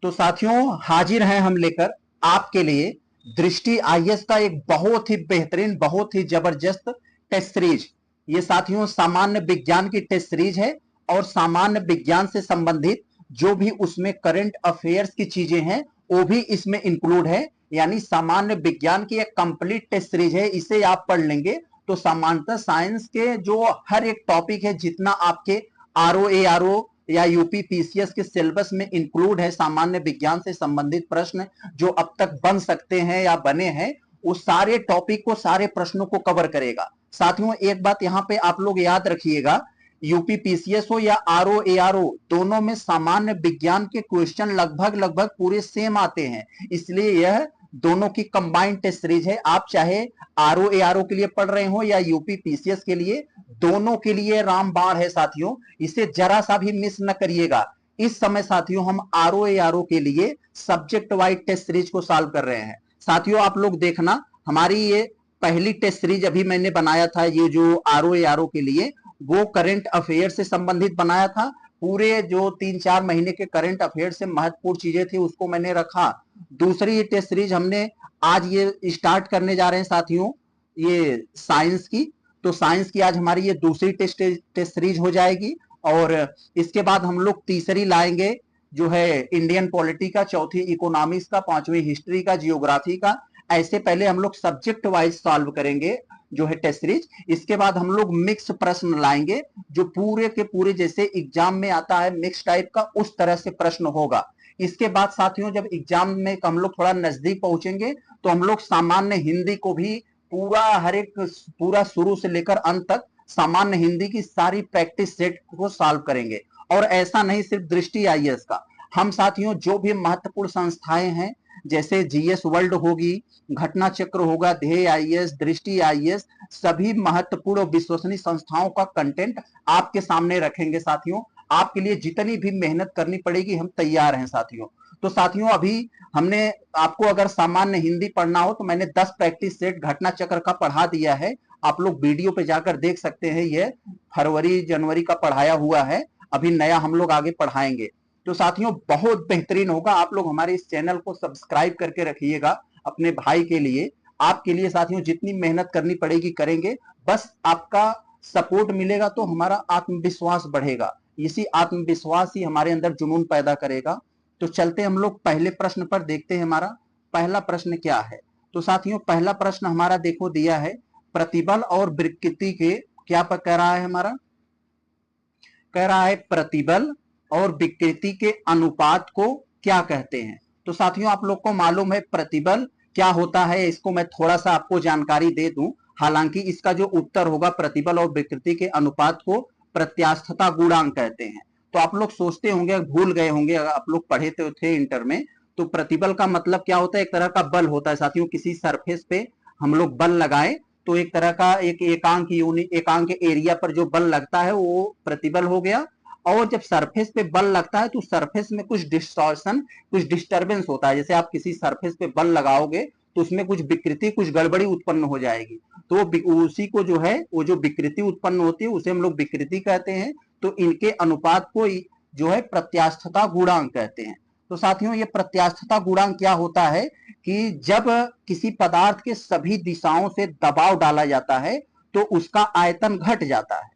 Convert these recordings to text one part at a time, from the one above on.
तो साथियों हाजिर हैं हम लेकर आपके लिए दृष्टि आईएएस का एक बहुत ही बेहतरीन, बहुत ही जबरदस्त टेस्ट सीरीज। ये साथियों सामान्य विज्ञान की टेस्ट सीरीज है और सामान्य विज्ञान से संबंधित जो भी उसमें करंट अफेयर्स की चीजें हैं वो भी इसमें इंक्लूड है। यानी सामान्य विज्ञान की एक कंप्लीट टेस्ट सीरीज है। इसे आप पढ़ लेंगे तो सामान्यतः साइंस के जो हर एक टॉपिक है, जितना आपके आरओ या यूपी पीसीएस के सिलेबस में इंक्लूड है सामान्य विज्ञान से संबंधित प्रश्न जो अब तक बन सकते हैं या बने हैं, उस सारे टॉपिक को, सारे प्रश्नों को कवर करेगा। साथियों एक बात यहां पे आप लोग याद रखिएगा, यूपी पीसीएस हो या आरओ दोनों में सामान्य विज्ञान के क्वेश्चन लगभग पूरे सेम आते हैं। इसलिए यह दोनों की कंबाइंड टेस्ट सीरीज है। आप चाहे आरओ के लिए पढ़ रहे हो या यूपी पीसीएस के लिए, दोनों के लिए रामबाण है साथियों। इसे जरा सा भी मिस न करिएगा। इस समय साथियों हम आरओ के लिए सब्जेक्ट वाइज टेस्ट सीरीज को सॉल्व कर रहे हैं। साथियों आप लोग देखना, हमारी ये पहली टेस्ट सीरीज अभी मैंने बनाया था, ये जो आरओ के लिए, वो करंट अफेयर से संबंधित बनाया था। पूरे जो 3-4 महीने के करंट अफेयर से महत्वपूर्ण चीजें थी उसको मैंने रखा। दूसरी टेस्ट सीरीज हमने आज ये स्टार्ट करने जा रहे हैं साथियों, ये साइंस की। तो साइंस की आज हमारी ये दूसरी टेस्ट सीरीज हो जाएगी और इसके बाद हम लोग तीसरी लाएंगे जो है इंडियन पॉलिटी का, चौथी इकोनॉमिक्स का, पांचवी हिस्ट्री का, जियोग्राफी का। ऐसे पहले हम लोग सब्जेक्ट वाइज सॉल्व करेंगे जो है टेस्ट सीरीज। इसके बाद हम लोग मिक्स प्रश्न लाएंगे जो पूरे के पूरे जैसे एग्जाम में आता है मिक्स टाइप का, उस तरह से प्रश्न होगा। इसके बाद साथियों जब एग्जाम में हम लोग थोड़ा नजदीक पहुंचेंगे तो हम लोग सामान्य हिंदी को भी पूरा हर एक पूरा शुरू से लेकर अंत तक सामान्य हिंदी की सारी प्रैक्टिस सेट को सॉल्व करेंगे। और ऐसा नहीं सिर्फ दृष्टि आईएएस का, हम साथियों जो भी महत्वपूर्ण संस्थाएं हैं जैसे जीएस वर्ल्ड होगी, घटना चक्र होगा, ध्येय आईएएस, दृष्टि आईएएस, सभी महत्वपूर्ण विश्वसनीय संस्थाओं का कंटेंट आपके सामने रखेंगे साथियों। आपके लिए जितनी भी मेहनत करनी पड़ेगी हम तैयार हैं साथियों। तो साथियों अभी हमने आपको अगर सामान्य हिंदी पढ़ना हो तो मैंने 10 प्रैक्टिस सेट घटना चक्र का पढ़ा दिया है। आप लोग वीडियो पे जाकर देख सकते हैं, यह फरवरी जनवरी का पढ़ाया हुआ है। अभी नया हम लोग आगे पढ़ाएंगे। तो साथियों बहुत बेहतरीन होगा, आप लोग हमारे इस चैनल को सब्सक्राइब करके रखिएगा अपने भाई के लिए। आपके लिए साथियों जितनी मेहनत करनी पड़ेगी करेंगे, बस आपका सपोर्ट मिलेगा तो हमारा आत्मविश्वास बढ़ेगा। इसी आत्मविश्वास ही हमारे अंदर जुनून पैदा करेगा। तो चलते हम लोग पहले प्रश्न पर, देखते हैं हमारा पहला प्रश्न क्या है। तो साथियों पहला प्रश्न हमारा देखो दिया है, प्रतिबल और विकृति के क्या कह रहा है हमारा, कह रहा है प्रतिबल और विकृति के अनुपात को क्या कहते हैं। तो साथियों आप लोग को मालूम है प्रतिबल क्या होता है, इसको मैं थोड़ा सा आपको जानकारी दे दूं। हालांकि इसका जो उत्तर होगा प्रतिबल और विकृति के अनुपात को प्रत्यास्थता गुणांक कहते हैं। तो आप लोग सोचते होंगे, भूल गए होंगे, आप लोग पढ़े थे इंटर में। तो प्रतिबल का मतलब क्या होता है, एक तरह का बल होता है साथियों। किसी सरफेस पे हम लोग बल लगाए तो एक तरह का एक एकांक यूनिट, एकांक एरिया पर जो बल लगता है वो प्रतिबल हो गया। और जब सरफेस पे बल लगता है तो सरफेस में कुछ डिस्टॉर्शन, कुछ डिस्टरबेंस होता है। जैसे आप किसी सरफेस पे बल लगाओगे तो उसमें कुछ विकृति, कुछ गड़बड़ी उत्पन्न हो जाएगी। तो उसी को जो है, वो जो विकृति उत्पन्न होती है उसे हम लोग विकृति कहते हैं। तो इनके अनुपात को जो है प्रत्यास्थता गुणांक कहते हैं। तो साथियों ये प्रत्यास्थता गुणांक क्या होता है कि जब किसी पदार्थ के सभी दिशाओं से दबाव डाला जाता है तो उसका आयतन घट जाता है।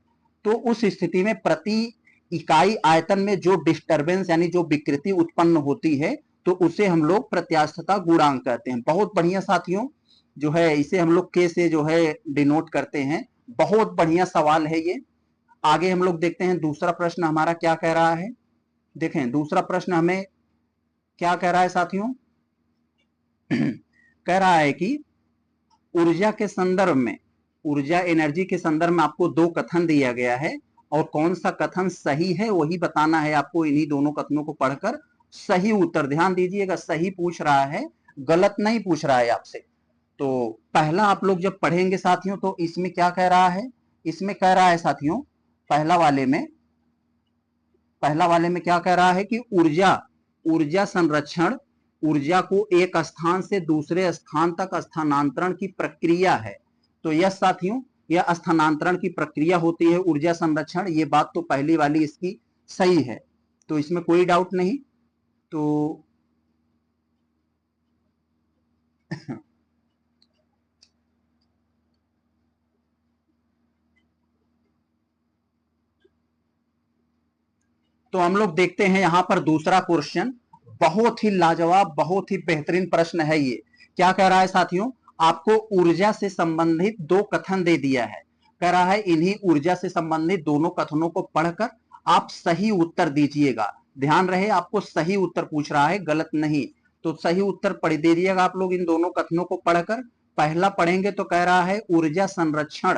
तो उस स्थिति में प्रति इकाई आयतन में जो डिस्टरबेंस यानी जो विकृति उत्पन्न होती है तो उसे हम लोग प्रत्यास्थता गुणांक कहते हैं। बहुत बढ़िया साथियों, जो है इसे हम लोग के से जो है डिनोट करते हैं। बहुत बढ़िया सवाल है ये। आगे हम लोग देखते हैं दूसरा प्रश्न हमारा क्या कह रहा है। देखें दूसरा प्रश्न हमें क्या कह रहा है साथियों कह रहा है कि ऊर्जा के संदर्भ में, ऊर्जा एनर्जी के संदर्भ में आपको दो कथन दिया गया है और कौन सा कथन सही है वही बताना है आपको। इन्हीं दोनों कथनों को पढ़कर सही उत्तर, ध्यान दीजिएगा, सही पूछ रहा है, गलत नहीं पूछ रहा है आपसे। तो पहला आप लोग जब पढ़ेंगे साथियों तो इसमें क्या कह रहा है, इसमें कह रहा है साथियों पहला वाले में क्या कह रहा है कि ऊर्जा संरक्षण ऊर्जा को एक स्थान से दूसरे स्थान तक स्थानांतरण की प्रक्रिया है। तो यह साथियों यह स्थानांतरण की प्रक्रिया होती है ऊर्जा संरक्षण। ये बात तो पहली वाली इसकी सही है, तो इसमें कोई डाउट नहीं। तो तो हम लोग देखते हैं यहाँ पर दूसरा क्वेश्चन, बहुत ही लाजवाब, बहुत ही बेहतरीन प्रश्न है ये। क्या कह रहा है साथियों, आपको ऊर्जा से संबंधित दो कथन दे दिया है। कह रहा है इन्हीं ऊर्जा से संबंधित दोनों कथनों को पढ़कर आप सही उत्तर दीजिएगा। ध्यान रहे, आपको सही उत्तर पूछ रहा है, गलत नहीं। तो सही उत्तर पढ़ दीजिएगा आप लोग इन दोनों कथनों को पढ़कर। पहला पढ़ेंगे तो कह रहा है ऊर्जा संरक्षण,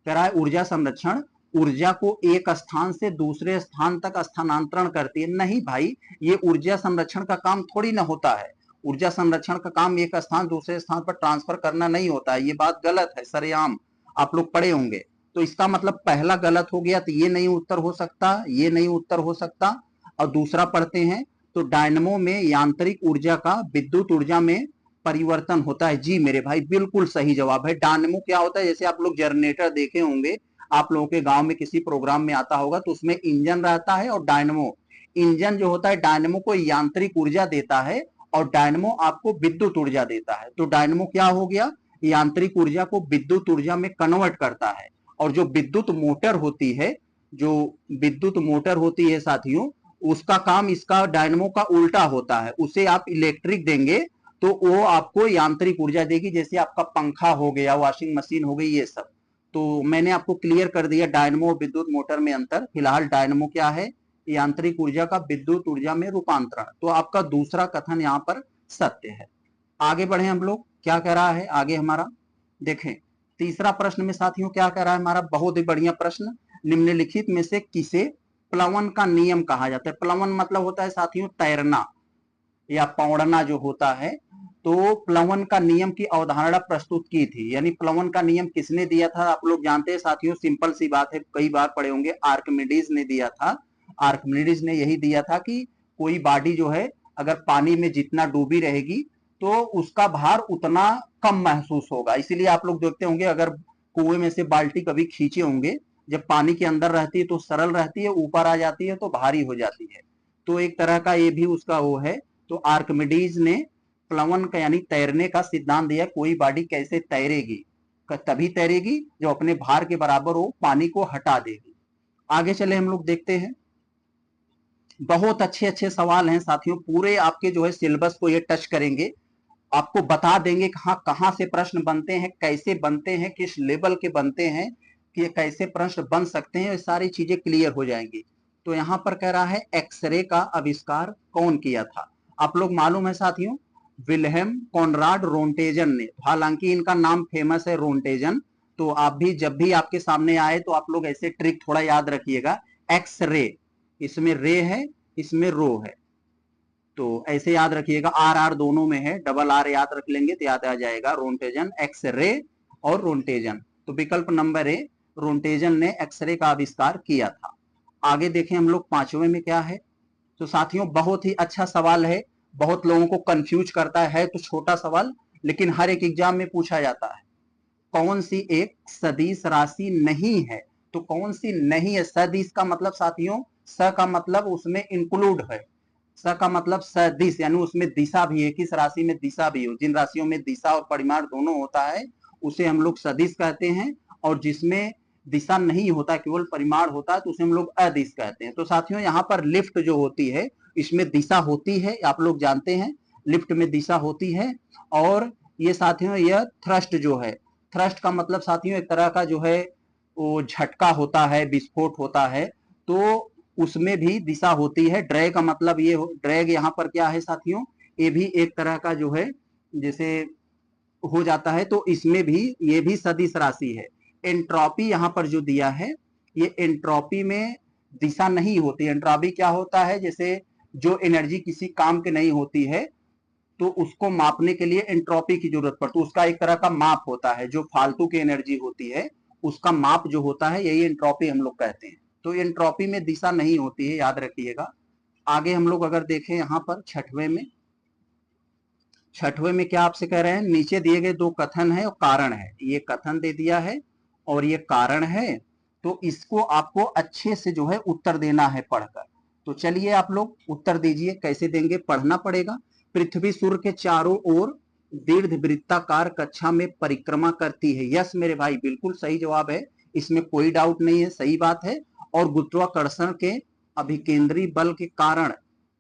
कह रहा है ऊर्जा संरक्षण ऊर्जा को एक स्थान से दूसरे स्थान तक स्थानांतरण करती है। नहीं भाई, ये ऊर्जा संरक्षण का काम थोड़ी ना होता है। ऊर्जा संरक्षण का काम एक स्थान दूसरे स्थान पर ट्रांसफर करना नहीं होता है, ये बात गलत है सरेआम, आप लोग पढ़े होंगे। तो इसका मतलब पहला गलत हो गया, तो ये नहीं उत्तर हो सकता, ये नहीं उत्तर हो सकता। और दूसरा पढ़ते हैं, तो डायनमो में यांत्रिक ऊर्जा का विद्युत ऊर्जा में परिवर्तन होता है। जी मेरे भाई, बिल्कुल सही जवाब है। डायनमो क्या होता है, जैसे आप लोग जनरेटर देखे होंगे, आप लोगों के गांव में किसी प्रोग्राम में आता होगा, तो उसमें इंजन रहता है और डायनमो। इंजन जो होता है डायनमो को यांत्रिक ऊर्जा देता है और डायनमो आपको विद्युत ऊर्जा देता है। तो डायनमो क्या हो गया, यांत्रिक ऊर्जा को विद्युत ऊर्जा में कन्वर्ट करता है। और जो विद्युत मोटर होती है, जो विद्युत मोटर होती है साथियों, उसका काम इसका डायनमो का उल्टा होता है। उसे आप इलेक्ट्रिक देंगे तो वो आपको यांत्रिक ऊर्जा देगी, जैसे आपका पंखा हो गया, वॉशिंग मशीन हो गई, ये सब। तो मैंने आपको क्लियर कर दिया डायनमो और विद्युत मोटर में अंतर। फिलहाल डायनमो क्या है, यांत्रिक ऊर्जा का विद्युत ऊर्जा में रूपांतरण। तो आपका दूसरा कथन यहाँ पर सत्य है। आगे बढ़े हम लोग, क्या कह रहा है आगे हमारा, देखें तीसरा प्रश्न में साथियों क्या कह रहा है हमारा, बहुत ही बढ़िया प्रश्न। निम्नलिखित में से किसे प्लवन का नियम कहा जाता है। प्लवन मतलब होता है साथियों तैरना या पौड़ना जो होता है। तो प्लवन का नियम की अवधारणा प्रस्तुत की थी, यानी प्लवन का नियम किसने दिया था, आप लोग जानते हैं साथियों, सिंपल सी बात है, कई बार पढ़े होंगे, आर्किमिडीज ने दिया था। आर्किमिडीज ने यही दिया था कि कोई बॉडी जो है अगर पानी में जितना डूबी रहेगी तो उसका भार उतना कम महसूस होगा। इसीलिए आप लोग देखते होंगे, अगर कुएं में से बाल्टी कभी खींचे होंगे, जब पानी के अंदर रहती है तो सरल रहती है, ऊपर आ जाती है तो भारी हो जाती है। तो एक तरह का ये भी उसका वो है। तो आर्किमिडीज ने प्लवन का यानी तैरने का सिद्धांत दिया, कोई बॉडी कैसे तैरेगी, तभी तैरेगी जो अपने भार के बराबर हो पानी को हटा देगी। आगे चले हम लोग देखते हैं, बहुत अच्छे अच्छे सवाल हैं साथियों, पूरे आपके जो है सिलेबस को ये टच करेंगे, आपको बता देंगे कहां कहां से प्रश्न बनते हैं, कैसे बनते हैं, किस लेवल के बनते हैं, कि कैसे प्रश्न बन सकते हैं, ये सारी चीजें क्लियर हो जाएंगी। तो यहां पर कह रहा है एक्सरे का आविष्कार कौन किया था। आप लोग मालूम है साथियों, विल्हेम कॉनराड रोंटेजन ने, हालांकि इनका नाम फेमस है रोंटेजन। तो आप भी जब भी आपके सामने आए तो आप लोग ऐसे ट्रिक थोड़ा याद रखिएगा, एक्स रे, इसमें रे है, इसमें रो है, तो ऐसे याद रखिएगा, आर आर दोनों में है, डबल आर याद रख लेंगे तो याद आ जाएगा, रोंटेजन, एक्सरे और रोंटेजन। तो विकल्प नंबर ए, रोंटेजन ने एक्सरे का आविष्कार किया था। आगे देखें हम लोग पांचवें में क्या है। तो साथियों बहुत ही अच्छा सवाल है, बहुत लोगों को कंफ्यूज करता है तो छोटा सवाल, लेकिन हर एक एग्जाम में पूछा जाता है। कौन सी एक सदिश राशि नहीं है, तो कौन सी नहीं है। सदिश का मतलब साथियों, स का मतलब उसमें इंक्लूड है, स का मतलब सदिश यानी उसमें दिशा भी है, किस राशि में दिशा भी हो। जिन राशियों में दिशा और परिमाण दोनों होता है उसे हम लोग सदिश कहते हैं, और जिसमें दिशा नहीं होता केवल परिमाण होता है तो उसे हम लोग अदिश कहते हैं। तो साथियों यहाँ पर लिफ्ट जो होती है इसमें दिशा होती है, आप लोग जानते हैं लिफ्ट में दिशा होती है। और ये साथियों यह थ्रस्ट जो है, थ्रस्ट का मतलब साथियों एक तरह का जो है वो झटका होता है, विस्फोट होता है, तो उसमें भी दिशा होती है। ड्रैग का मतलब ये, ड्रैग यहाँ पर क्या है साथियों, ये भी एक तरह का जो है जैसे हो जाता है, तो इसमें भी ये भी सदिश राशि है। एंट्रोपी यहाँ पर जो दिया है, ये एंट्रोपी में दिशा नहीं होती। एंट्रोपी क्या होता है, जैसे जो एनर्जी किसी काम के नहीं होती है तो उसको मापने के लिए एंट्रोपी की जरूरत पड़ती है, उसका एक तरह का माप होता है। जो फालतू की एनर्जी होती है उसका माप जो होता है यही एंट्रोपी हम लोग कहते हैं। तो एंट्रोपी में दिशा नहीं होती है, याद रखिएगा। आगे हम लोग अगर देखें यहाँ पर छठवें में, छठवें में क्या आपसे कह रहे हैं, नीचे दिए गए दो कथन है और कारण है, ये कथन दे दिया है और ये कारण है, तो इसको आपको अच्छे से जो है उत्तर देना है पढ़कर। तो चलिए आप लोग उत्तर दीजिए, कैसे देंगे, पढ़ना पड़ेगा। पृथ्वी सूर्य के चारों ओर दीर्घवृत्ताकार कक्षा में परिक्रमा करती है। यस मेरे भाई, बिल्कुल सही जवाब है, इसमें कोई डाउट नहीं है, सही बात है। और गुरुत्वाकर्षण के अभिकेंद्री बल के कारण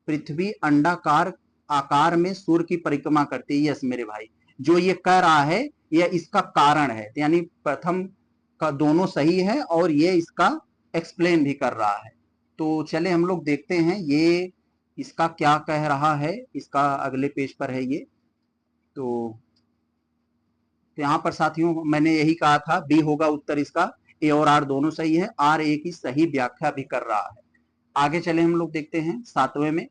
पृथ्वी अंडाकार आकार में सूर्य की परिक्रमा करती है। यस मेरे भाई, जो ये कह रहा है यह इसका कारण है, यानी प्रथम का दोनों सही है और ये इसका एक्सप्लेन भी कर रहा है। तो चले हम लोग देखते हैं ये इसका क्या कह रहा है। इसका अगले पेज पर है ये। तो यहाँ पर साथियों मैंने यही कहा था, बी होगा उत्तर इसका, ए और आर दोनों सही है, आर ए की सही व्याख्या भी कर रहा है। आगे चले हम लोग देखते हैं 7वें में।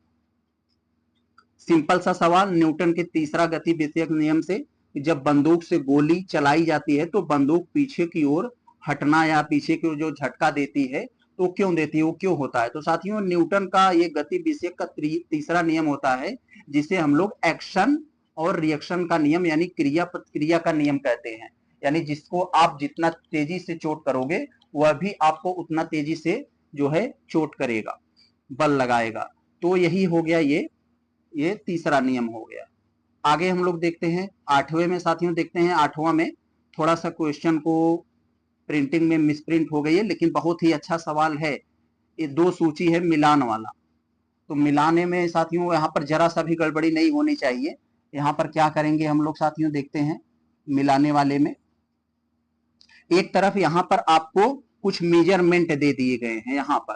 सिंपल सा सवाल, न्यूटन के तीसरा गति विषयक नियम से जब बंदूक से गोली चलाई जाती है तो बंदूक पीछे की ओर हटना या पीछे की ओर जो झटका देती है तो क्यों देती है, वो क्यों होता है? तो साथियों का ये गति विषयक का तीसरा नियम होता है जिसे हम लोग एक्शन और रिएक्शन का नियम यानी क्रिया प्रतिक्रिया का नियम कहते हैं। यानी जिसको आप जितना तेजी से चोट करोगे वह भी आपको उतना तेजी से जो है चोट करेगा, बल लगाएगा। तो यही हो गया, ये तीसरा नियम हो गया। आगे हम लोग देखते हैं 8वें में साथियों, देखते हैं 8वां में। थोड़ा सा क्वेश्चन को प्रिंटिंग में मिसप्रिंट हो गई है, लेकिन बहुत ही अच्छा सवाल है। ये 2 सूची है मिलान वाला, तो मिलाने में साथियों यहाँ पर जरा सा भी गड़बड़ी नहीं होनी चाहिए। यहाँ पर क्या करेंगे हम लोग साथियों, देखते हैं मिलाने वाले में। एक तरफ यहाँ पर आपको कुछ मेजरमेंट दे दिए गए हैं यहाँ पर,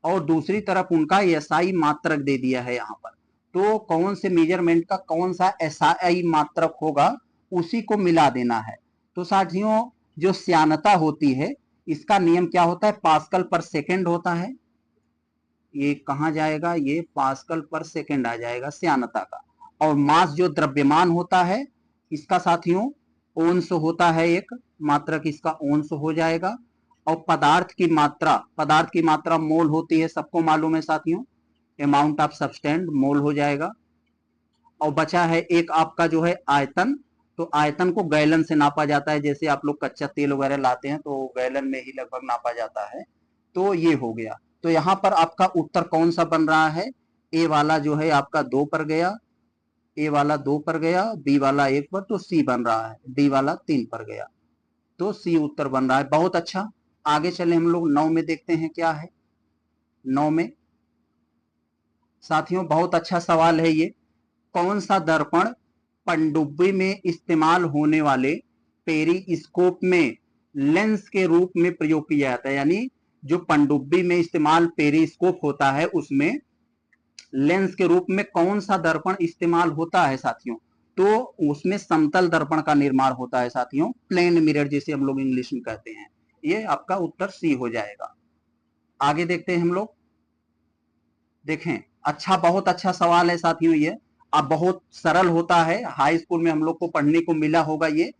और दूसरी तरफ उनका एसआई मात्रक दे दिया है यहाँ पर। तो कौन से मेजरमेंट का कौन सा एसआई मात्रक होगा उसी को मिला देना है। तो साथियों जो श्यानता होती है इसका नियम क्या होता है, पास्कल पर सेकेंड होता है। ये कहाँ जाएगा, ये पास्कल पर सेकेंड आ जाएगा श्यानता का। और मास जो द्रव्यमान होता है इसका साथियों ओंस होता है, एक मात्रक इसका ओंस हो जाएगा। और पदार्थ की मात्रा मोल होती है, सबको मालूम है साथियों, अमाउंट ऑफ सब्सटेंस मोल हो जाएगा। और बचा है एक आपका जो है आयतन, तो आयतन को गैलन से नापा जाता है। जैसे आप लोग कच्चा तेल वगैरह लाते हैं तो गैलन में ही लगभग नापा जाता है। तो ये हो गया। तो यहाँ पर आपका उत्तर कौन सा बन रहा है, ए वाला जो है आपका 2 पर गया, ए वाला 2 पर गया, बी वाला 1 पर, तो सी बन रहा है, डी वाला 3 पर गया, तो सी उत्तर बन रहा है। बहुत अच्छा। आगे चले हम लोग 9 में देखते हैं क्या है। 9 में साथियों बहुत अच्छा सवाल है ये। कौन सा दर्पण पनडुब्बी में इस्तेमाल होने वाले पेरिस्कोप में लेंस के रूप में प्रयोग किया जाता है? यानी जो पनडुब्बी में इस्तेमाल पेरिस्कोप होता है उसमें लेंस के रूप में कौन सा दर्पण इस्तेमाल होता है साथियों? तो उसमें समतल दर्पण का निर्माण होता है साथियों, प्लेन मिरर जिसे हम लोग इंग्लिश में कहते हैं। ये आपका उत्तर सी हो जाएगा। आगे देखते हैं हम लोग। देखें, अच्छा, बहुत अच्छा सवाल है साथियों ये। अब बहुत सरल होता है, हाई स्कूल में हम लोग को पढ़ने को मिला होगा। ये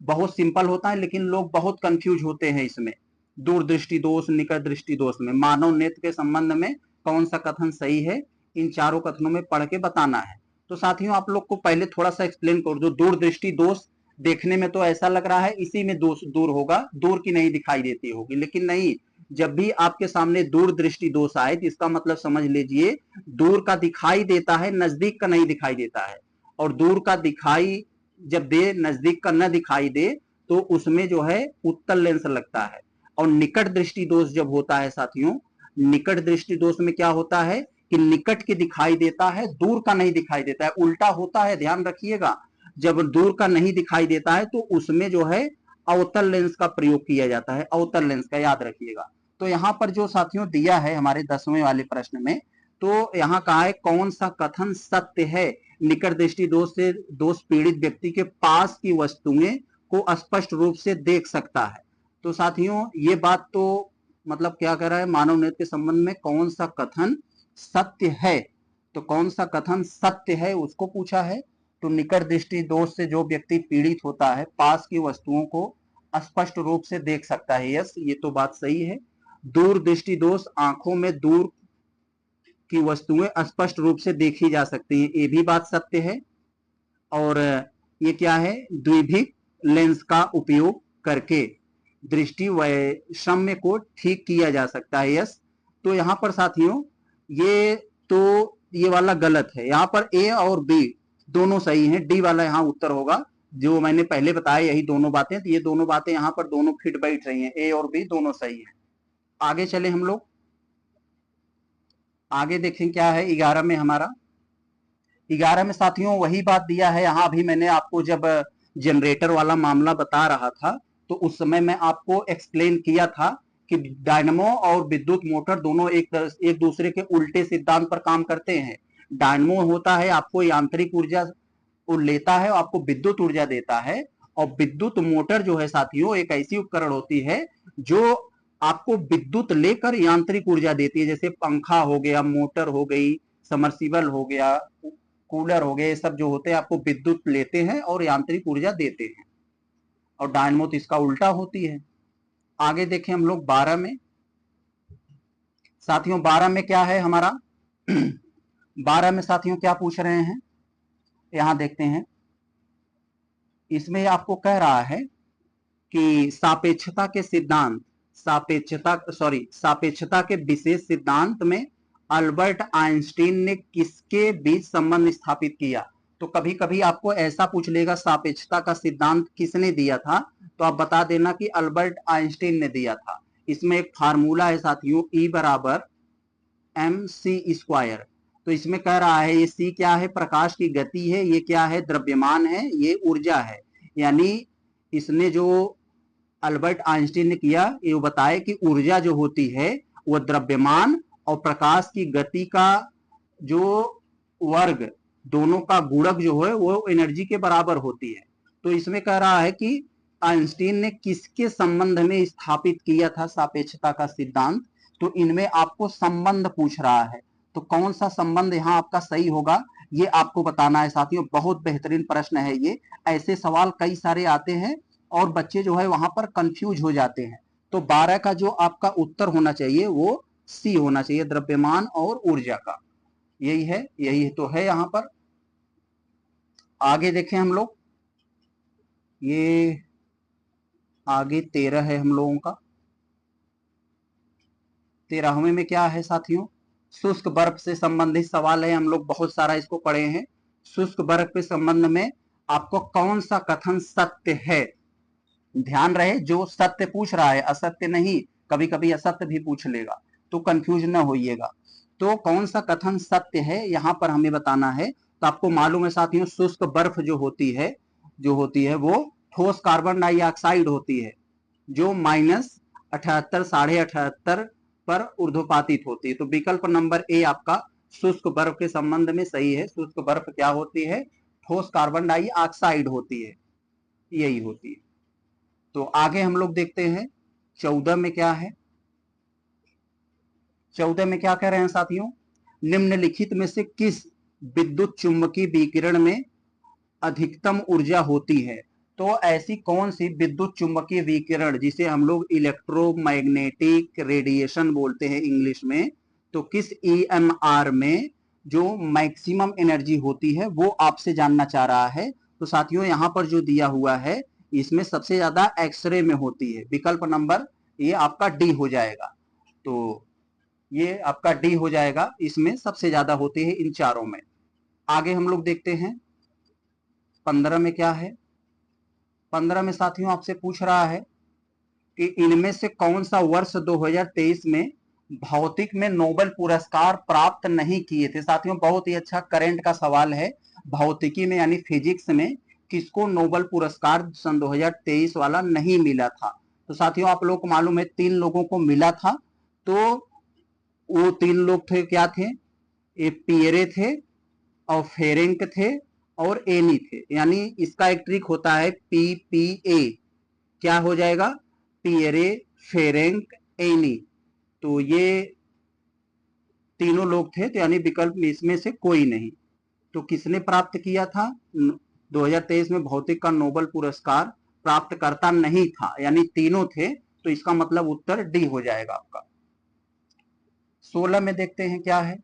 बहुत सिंपल होता है लेकिन लोग बहुत कंफ्यूज होते हैं इसमें। दूरदृष्टि दोष, निकट दृष्टि दोष में मानव नेत्र के संबंध में कौन सा कथन सही है, इन चारों कथनों में पढ़ के बताना है। तो साथियों आप लोग को पहले थोड़ा सा एक्सप्लेन कर दो। दूरदृष्टि दोष देखने में तो ऐसा लग रहा है इसी में दोष दूर होगा, दूर की नहीं दिखाई देती होगी, लेकिन नहीं। जब भी आपके सामने दूरदृष्टि दोष आए तो इसका मतलब समझ लीजिए दूर का दिखाई देता है, नजदीक का नहीं दिखाई देता है। और दूर का दिखाई जब दे, नजदीक का न दिखाई दे, तो उसमें जो है उत्तल लेंस लगता है। और निकट दृष्टि दोष जब होता है साथियों, निकट दृष्टि दोष में क्या होता है कि निकट के दिखाई देता है, दूर का नहीं दिखाई देता है। उल्टा होता है, ध्यान रखिएगा। जब दूर का नहीं दिखाई देता है तो उसमें जो है अवतल लेंस का प्रयोग किया जाता है, अवतल लेंस का, याद रखिएगा। तो यहाँ पर जो साथियों दिया है हमारे 10वें वाले प्रश्न में, तो यहाँ कहा है कौन सा कथन सत्य है, निकट दृष्टि दोष से दोष पीड़ित व्यक्ति के पास की वस्तुएं को स्पष्ट रूप से देख सकता है। तो साथियों ये बात तो मतलब क्या कह रहा है, मानव नेत्र के संबंध में कौन सा कथन सत्य है। तो कौन सा कथन सत्य है उसको पूछा है। तो निकट दृष्टि दोष से जो व्यक्ति पीड़ित होता है पास की वस्तुओं को स्पष्ट रूप से देख सकता है। यस, ये तो बात सही है। दूर दृष्टि दोष, आंखों में दूर की वस्तुएं स्पष्ट रूप से देखी जा सकती हैं, ये भी बात सत्य है। और ये क्या है, द्विभिक लेंस का उपयोग करके दृष्टि वैषम्य को ठीक किया जा सकता है। यस। तो यहाँ पर साथियों ये वाला गलत है, यहाँ पर ए और बी दोनों सही हैं, डी वाला यहाँ उत्तर होगा। जो मैंने पहले बताया यही दोनों बातें, तो ये दोनों बातें यहाँ पर दोनों फिट बैठ रही हैं, ए और बी दोनों सही हैं। आगे चले हम लोग। आगे देखें क्या है 11 में हमारा। 11 में साथियों वही बात दिया है। यहाँ अभी मैंने आपको जब जनरेटर वाला मामला बता रहा था तो उस समय मैं आपको एक्सप्लेन किया था कि डायनमो और विद्युत मोटर दोनों एक दूसरे के उल्टे सिद्धांत पर काम करते हैं। डायनमो होता है आपको यांत्रिक ऊर्जा लेता है और आपको विद्युत ऊर्जा देता है, और विद्युत मोटर जो है साथियों एक ऐसी उपकरण होती है जो आपको विद्युत लेकर यांत्रिक ऊर्जा देती है। जैसे पंखा हो गया, मोटर हो गई, समरसीबल हो गया, कूलर हो गए, सब जो होते हैं आपको विद्युत लेते हैं और यांत्रिक ऊर्जा देते हैं, और डायनमो तो इसका उल्टा होती है। आगे देखें हम लोग 12 में। साथियों 12 में क्या है हमारा 12 में साथियों क्या पूछ रहे हैं, यहां देखते हैं। इसमें आपको कह रहा है कि सापेक्षता के सिद्धांत, सापेक्षता के विशेष सिद्धांत में अल्बर्ट आइंस्टीन ने किसके बीच संबंध स्थापित किया। तो कभी कभी आपको ऐसा पूछ लेगा सापेक्षता का सिद्धांत किसने दिया था, तो आप बता देना कि अल्बर्ट आइंस्टीन ने दिया था। इसमें एक फार्मूला है साथियों, E बराबर mc²। तो इसमें कह रहा है ये c क्या है, प्रकाश की गति है, ये क्या है, द्रव्यमान है, ये ऊर्जा है। यानी इसने जो अल्बर्ट आइंस्टीन ने किया ये बताया कि ऊर्जा जो होती है वो द्रव्यमान और प्रकाश की गति का जो वर्ग दोनों का गुणक जो है वो एनर्जी के बराबर होती है। तो इसमें कह रहा है कि आइंस्टीन ने किसके संबंध में स्थापित किया था सापेक्षता का सिद्धांत। तो इनमें आपको संबंध पूछ रहा है, तो कौन सा संबंध यहाँ आपका सही होगा ये आपको बताना है साथियों। बहुत बेहतरीन प्रश्न है ये। ऐसे सवाल कई सारे आते हैं और बच्चे जो है वहां पर कंफ्यूज हो जाते हैं। तो 12 का जो आपका उत्तर होना चाहिए वो सी होना चाहिए, द्रव्यमान और ऊर्जा का। यही है, यही तो है यहाँ पर। आगे देखें हम लोग, ये आगे 13 है हम लोगों का। 13वें में क्या है साथियों, शुष्क बर्फ से संबंधित सवाल है। हम लोग बहुत सारा इसको पढ़े हैं। शुष्क बर्फ के संबंध में आपको कौन सा कथन सत्य है, ध्यान रहे जो सत्य पूछ रहा है, असत्य नहीं। कभी कभी असत्य भी पूछ लेगा तो कंफ्यूज न होइएगा। तो कौन सा कथन सत्य है यहाँ पर हमें बताना है। तो आपको मालूम है साथियों शुष्क बर्फ जो होती है वो ठोस कार्बन डाइऑक्साइड होती है जो -78 78.5 पर ऊर्ध्वपातित होती है। तो विकल्प नंबर ए आपका शुष्क बर्फ के संबंध में सही है। शुष्क बर्फ क्या होती है, ठोस कार्बन डाइऑक्साइड होती है, यही होती है। तो आगे हम लोग देखते हैं 14 में क्या है। 14 में क्या कह रहे हैं साथियों, निम्नलिखित में से किस विद्युत चुंबकीय विकिरण में अधिकतम ऊर्जा होती है। तो ऐसी कौन सी विद्युत चुंबकीय विकिरण जिसे हम लोग इलेक्ट्रोमैग्नेटिक रेडिएशन बोलते हैं इंग्लिश में, तो किस EMR में जो मैक्सिमम एनर्जी होती है वो आपसे जानना चाह रहा है। तो साथियों यहाँ पर जो दिया हुआ है इसमें सबसे ज्यादा एक्सरे में होती है। विकल्प नंबर ये आपका डी हो जाएगा। तो ये आपका डी हो जाएगा, इसमें सबसे ज्यादा होती है इन चारों में। आगे हम लोग देखते हैं 15 में क्या है। 15 में साथियों आपसे पूछ रहा है कि इनमें से कौन सा वर्ष 2023 में भौतिक में नोबेल पुरस्कार प्राप्त नहीं किए थे। साथियों बहुत ही अच्छा करंट का सवाल है। भौतिकी में यानी फिजिक्स में किसको नोबेल पुरस्कार सन 2023 वाला नहीं मिला था। तो साथियों आप लोग को मालूम है 3 लोगों को मिला था। तो वो 3 लोग थे, क्या थे, ये पियरे थे और फेरेंक थे और एनी थे। यानी इसका एक ट्रिक होता है PPA, क्या हो जाएगा, पियरे, फेरेंक, एनी। तो ये तीनों लोग थे, तो यानी विकल्प में इसमें से कोई नहीं। तो किसने प्राप्त किया था 2023 में भौतिक का नोबेल पुरस्कार, प्राप्तकर्ता नहीं था, यानी तीनों थे। तो इसका मतलब उत्तर डी हो जाएगा आपका। 16 में देखते हैं क्या है,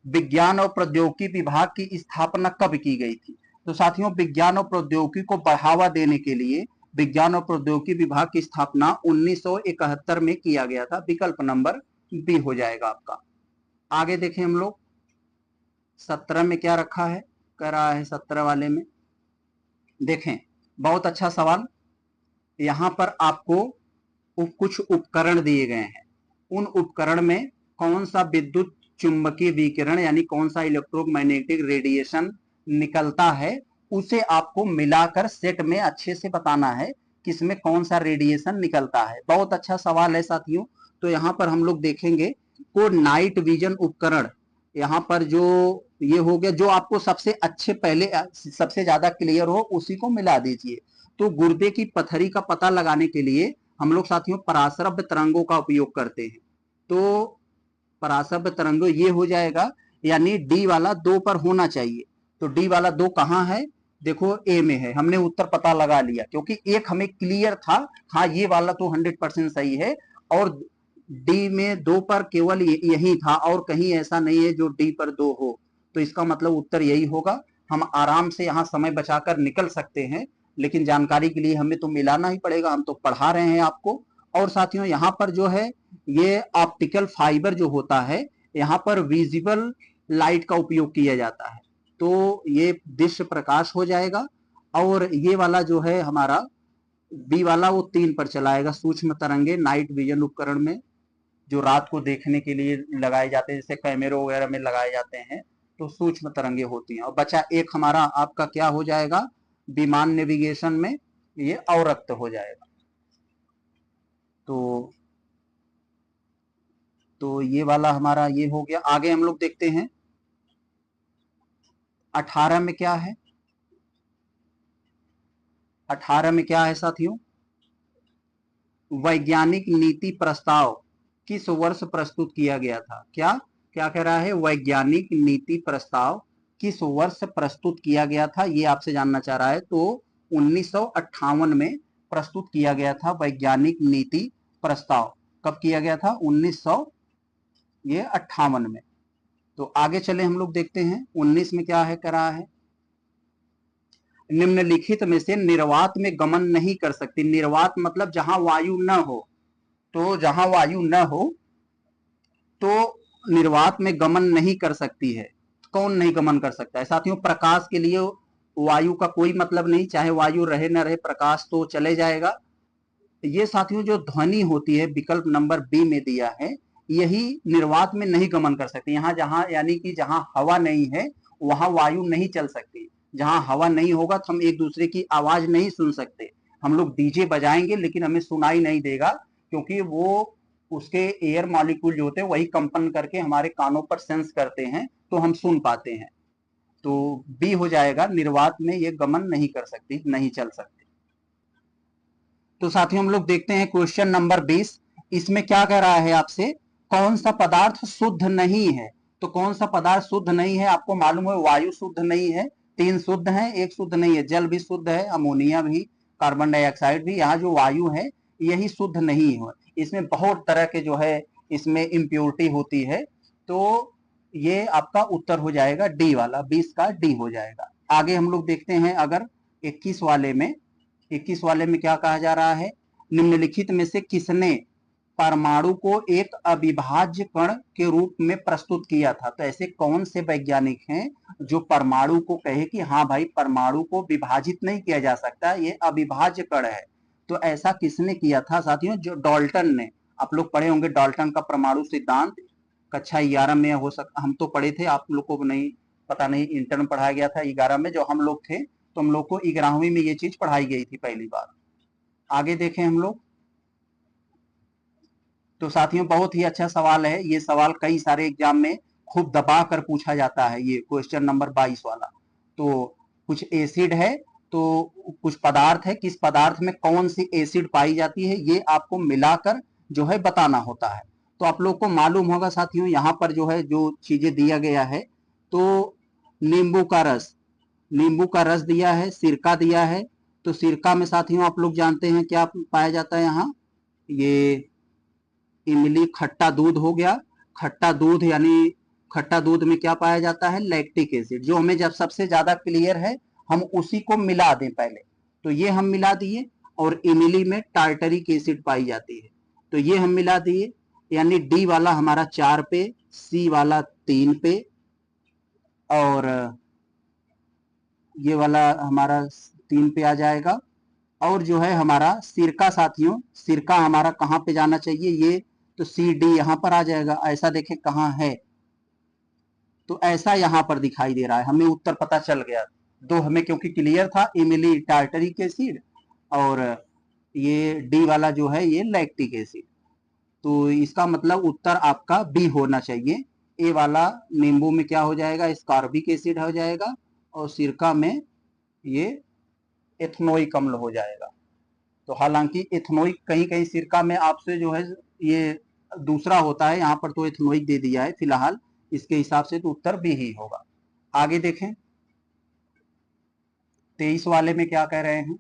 विज्ञान और प्रौद्योगिकी विभाग की स्थापना कब की गई थी। तो साथियों विज्ञान और प्रौद्योगिकी को बढ़ावा देने के लिए विज्ञान और प्रौद्योगिकी विभाग की स्थापना 1971 में किया गया था। विकल्प नंबर बी हो जाएगा आपका। आगे देखें हम लोग 17 में क्या रखा है, कह रहा है 17 वाले में देखें, बहुत अच्छा सवाल। यहां पर आपको कुछ उपकरण दिए गए हैं, उन उपकरण में कौन सा विद्युत चुंबकीय विकिरण यानी कौन सा इलेक्ट्रोमैग्नेटिक रेडिएशन निकलता है, उसे आपको मिलाकर सेट में अच्छे से बताना है किसमें कौन सा रेडिएशन निकलता है। बहुत अच्छा सवाल है साथियों। तो यहाँ पर हम लोग देखेंगे को नाइट विजन उपकरण, यहाँ पर जो ये हो गया, जो आपको सबसे अच्छे पहले सबसे ज्यादा क्लियर हो उसी को मिला दीजिए। तो गुर्दे की पथरी का पता लगाने के लिए हम लोग साथियों पराश्रव्य तरंगों का उपयोग करते हैं। तो पराश्रव्य तरंगों ये हो जाएगा, यानी डी वाला 2 पर होना चाहिए। तो डी वाला 2 कहाँ है, देखो ए में है। हमने उत्तर पता लगा लिया क्योंकि एक हमें क्लियर था, हाँ ये वाला तो 100% सही है, और डी में 2 पर केवल यही था और कहीं ऐसा नहीं है जो डी पर 2 हो। तो इसका मतलब उत्तर यही होगा। हम आराम से यहाँ समय बचाकर निकल सकते हैं, लेकिन जानकारी के लिए हमें तो मिलाना ही पड़ेगा, हम तो पढ़ा रहे हैं आपको। और साथियों यहाँ पर जो है ये ऑप्टिकल फाइबर जो होता है, यहाँ पर विजिबल लाइट का उपयोग किया जाता है। तो ये दृश्य प्रकाश हो जाएगा। और ये वाला जो है हमारा बी वाला वो 3 पर चलाएगा, सूक्ष्म तरंगे नाइट विजन उपकरण में जो रात को देखने के लिए लगाए जाते हैं, जैसे कैमरे वगैरह में लगाए जाते हैं, तो सूक्ष्म तरंगे होती हैं। और बचा एक हमारा आपका क्या हो जाएगा, विमान नेविगेशन में ये अवरक्त हो जाएगा। तो ये वाला हमारा ये हो गया। आगे हम लोग देखते हैं 18 में क्या है। 18 में क्या है साथियों, वैज्ञानिक नीति प्रस्ताव किस वर्ष प्रस्तुत किया गया था। क्या क्या कह रहा है, वैज्ञानिक नीति प्रस्ताव किस वर्ष प्रस्तुत किया गया था, ये आपसे जानना चाह रहा है। तो 1958 में प्रस्तुत किया गया था वैज्ञानिक नीति प्रस्ताव। कब किया गया था, 1958 में। तो आगे चले हम लोग देखते हैं 19 में क्या है, कह रहा है निम्नलिखित में से निर्वात में गमन नहीं कर सकती। निर्वात मतलब जहां वायु न हो, तो जहां वायु न हो तो निर्वात में गमन नहीं कर सकती है। कौन नहीं गमन कर सकता है साथियों, प्रकाश के लिए वायु का कोई मतलब नहीं, चाहे वायु रहे न रहे प्रकाश तो चले जाएगा। ये साथियों जो ध्वनि होती है, विकल्प नंबर बी में दिया है, यही निर्वात में नहीं गमन कर सकती। यहाँ जहां यानी कि जहां हवा नहीं है वहां वायु नहीं चल सकती। जहां हवा नहीं होगा तो हम एक दूसरे की आवाज नहीं सुन सकते। हम लोग डीजे बजाएंगे लेकिन हमें सुनाई नहीं देगा, क्योंकि वो उसके एयर मॉलिक्यूल जो होते हैं वही कंपन करके हमारे कानों पर सेंस करते हैं, तो हम सुन पाते हैं। तो बी हो जाएगा, निर्वात में ये गमन नहीं कर सकती, नहीं चल सकती। तो साथियों हम लोग देखते हैं क्वेश्चन नंबर 20। इसमें क्या कह रहा है आपसे, कौन सा पदार्थ शुद्ध नहीं है। तो कौन सा पदार्थ शुद्ध नहीं है, आपको मालूम है वायु शुद्ध नहीं है, 3 शुद्ध है, 1 शुद्ध नहीं है। जल भी शुद्ध है, अमोनिया भी, कार्बन डाइऑक्साइड भी। यहाँ जो वायु है यही शुद्ध नहीं है, इसमें बहुत तरह के जो है इसमें इम्प्योरिटी होती है। तो ये आपका उत्तर हो जाएगा डी वाला, 20 का डी हो जाएगा। आगे हम लोग देखते हैं अगर 21 वाले में, 21 वाले में क्या कहा जा रहा है, निम्नलिखित में से किसने परमाणु को एक अविभाज्य कण के रूप में प्रस्तुत किया था। तो ऐसे कौन से वैज्ञानिक हैं जो परमाणु को कहे कि हाँ भाई परमाणु को विभाजित नहीं किया जा सकता, ये अविभाज्य कण है। तो ऐसा किसने किया था साथियों, जो डाल्टन ने। आप लोग पढ़े होंगे डाल्टन का परमाणु सिद्धांत, कक्षा 11 में हो सकता, हम तो पढ़े थे, आप लोग को नहीं पता नहीं, इंटर में पढ़ाया गया था 11 में जो हम लोग थे, तो हम लोग को 11वीं में ये चीज पढ़ाई गई थी पहली बार। आगे देखें हम लोग। तो साथियों बहुत ही अच्छा सवाल है, ये सवाल कई सारे एग्जाम में खूब दबा कर पूछा जाता है, ये क्वेश्चन नंबर 22 वाला। तो कुछ एसिड है तो कुछ पदार्थ है, किस पदार्थ में कौन सी एसिड पाई जाती है, ये आपको मिलाकर जो है बताना होता है। तो आप लोग को मालूम होगा साथियों, यहाँ पर जो है जो चीजें दिया गया है, तो नींबू का रस, नींबू का रस दिया है, सिरका दिया है। तो सिरका में साथियों आप लोग जानते हैं क्या पाया जाता है, यहाँ ये इमली, खट्टा दूध हो गया। खट्टा दूध यानी खट्टा दूध में क्या पाया जाता है, लैक्टिक एसिड, जो हमें जब सबसे ज्यादा क्लियर है हम उसी को मिला दें पहले। तो ये हम मिला दिए, और इमली में टार्टरिक एसिड पाई जाती है, तो ये हम मिला दिए। यानी डी वाला हमारा 4 पे, सी वाला 3 पे, और ये वाला हमारा 3 पे आ जाएगा। और जो है हमारा सिरका साथियों, सिरका हमारा कहाँ पे जाना चाहिए, ये तो सी डी यहाँ पर आ जाएगा। ऐसा देखें कहाँ है, तो ऐसा यहाँ पर दिखाई दे रहा है, हमें उत्तर पता चल गया। दो हमें क्योंकि क्लियर था, इमिली टार्टरिक एसिड और ये डी वाला जो है ये लैक्टिक एसिड। तो इसका मतलब उत्तर आपका बी होना चाहिए। ए वाला नींबू में क्या हो जाएगा, स्कॉर्बिक एसिड हो जाएगा और सिरका में ये एथनोइक अम्ल हो जाएगा। तो हालांकि एथनोइक कहीं कहीं सिरका में आपसे जो है ये दूसरा होता है, यहाँ पर तो एथनोइक दे दिया है फिलहाल, इसके हिसाब से तो उत्तर बी ही होगा। आगे देखें 23 वाले में क्या कह रहे हैं,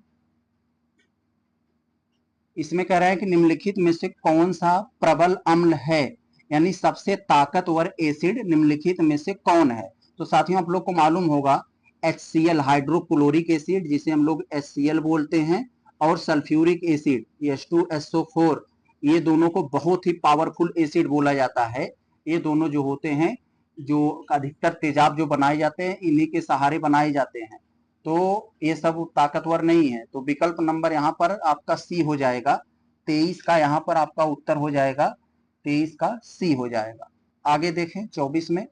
इसमें कह रहे हैं कि निम्नलिखित में से कौन सा प्रबल अम्ल है, यानी सबसे ताकतवर एसिड निम्नलिखित में से कौन है। तो साथियों आप लोग को मालूम होगा HCl हाइड्रोक्लोरिक एसिड जिसे हम लोग HCl बोलते हैं, और सल्फ्यूरिक एसिड H2SO4, ये दोनों को बहुत ही पावरफुल एसिड बोला जाता है। ये दोनों जो होते हैं, जो अधिकतर तेजाब जो बनाए जाते हैं इन्हीं के सहारे बनाए जाते हैं, तो ये सब ताकतवर नहीं है। तो विकल्प नंबर यहाँ पर आपका सी हो जाएगा, 23 का यहाँ पर आपका उत्तर हो जाएगा, 23 का सी हो जाएगा। आगे देखें 24 में,